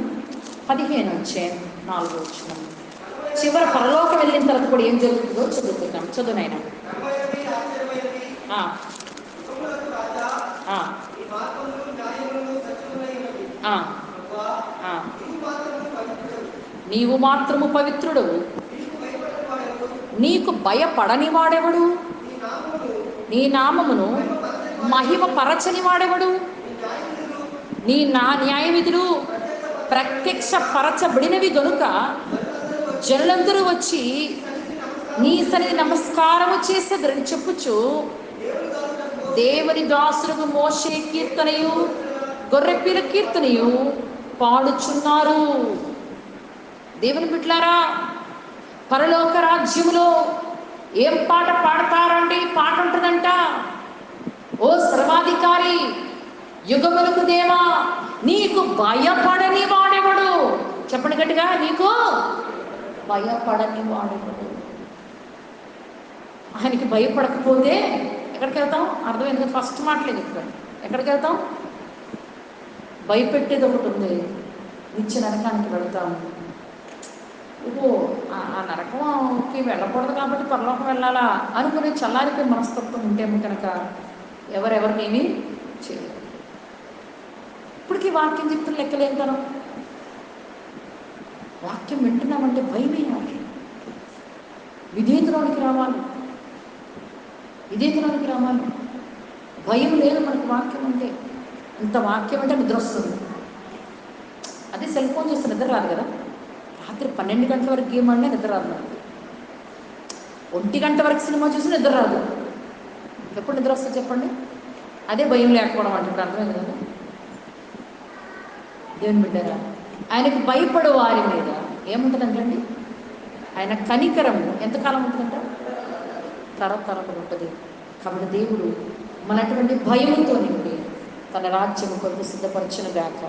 15వ అధ్యాయం 4వ వచనం. చివరి పరలోకం వెళ్ళిన తర్వాత కూడా ఏం జరుగుతుందో చదువుకుందాం. చదువునైనా. నీవు మాత్రము పవిత్రుడు, నీకు భయపడని వాడెవడు? నీ నామమును మహిమ పరచని వాడెవడు? నీ న్యాయ విధులు ప్రత్యక్ష పరచబడినవి గనుక జనులందరూ వచ్చి నీ సన్నిధిని నమస్కారము చేసేదరని చెప్పుచు దేవుని దాసులకు మోషే కీర్తనయు గొర్రెపిల్ల కీర్తనయు పాడుచున్నారు. దేవుని బిడ్డలారా, పరలోక రాజ్యములో ఏం పాట పాడతారండి? పాట ఉంటుందంట. ఓ సర్వాధికారి, యుగములకు దేవా, నీకు భయపడని వాడెవడు? చెప్పండి గట్టిగా, నీకు భయపడని వాడెవడు? ఆయనకి భయపడకపోతే ఎక్కడికి వెళ్తాం? అర్థమైంది కదా? ఫస్ట్ మాటలే చెప్తాను. ఎక్కడికి వెళ్తాం? భయపెట్టేది ఒకటి ఉంది, నిత్య నరకానికి వెళ్తాము. ఓహో, ఆ నరకంకి వెళ్ళకూడదు కాబట్టి పరలోకం వెళ్ళాలా అనుకునే చల్లారిపోయి మనస్తత్వం ఉంటేమో కనుక ఎవరెవరినేమి చేయలేదు. ఇప్పటికీ వాక్యం చెప్తున్న లెక్కలేంతనం. వాక్యం వింటున్నామంటే భయం వేయాలి, విధేయతలోనికి రావాలి, విధేయతలోనికి రావాలి. భయం లేదు మనకు వాక్యం అంటే. ఇంత వాక్యం అంటే నిద్ర వస్తుంది. అదే సెల్ ఫోన్ చూస్తే నిద్ర రాదు కదా. రాత్రి 12 గంటల వరకు గేమ్ ఆడినా నిద్ర రాదు మనకి. 1 గంట వరకు సినిమా చూసి నిద్ర రాదు. ఎప్పుడు నిద్ర వస్తుంది చెప్పండి? అదే భయం లేకపోవడం అంటే. ఇప్పుడు అర్థమైంది కదా? దేవుని బిడ్డరా, ఆయనకు భయపడే వారి మీద ఏముంటుందంటండి? ఆయన కనికరము ఎంతకాలం ఉంటుందంట? తరతరములు ఉంటుంది. కాబట్టి దేవుడు మనటువంటి భయంతో నిండి తన రాజ్యము కొరకు సిద్ధపరచును గాక.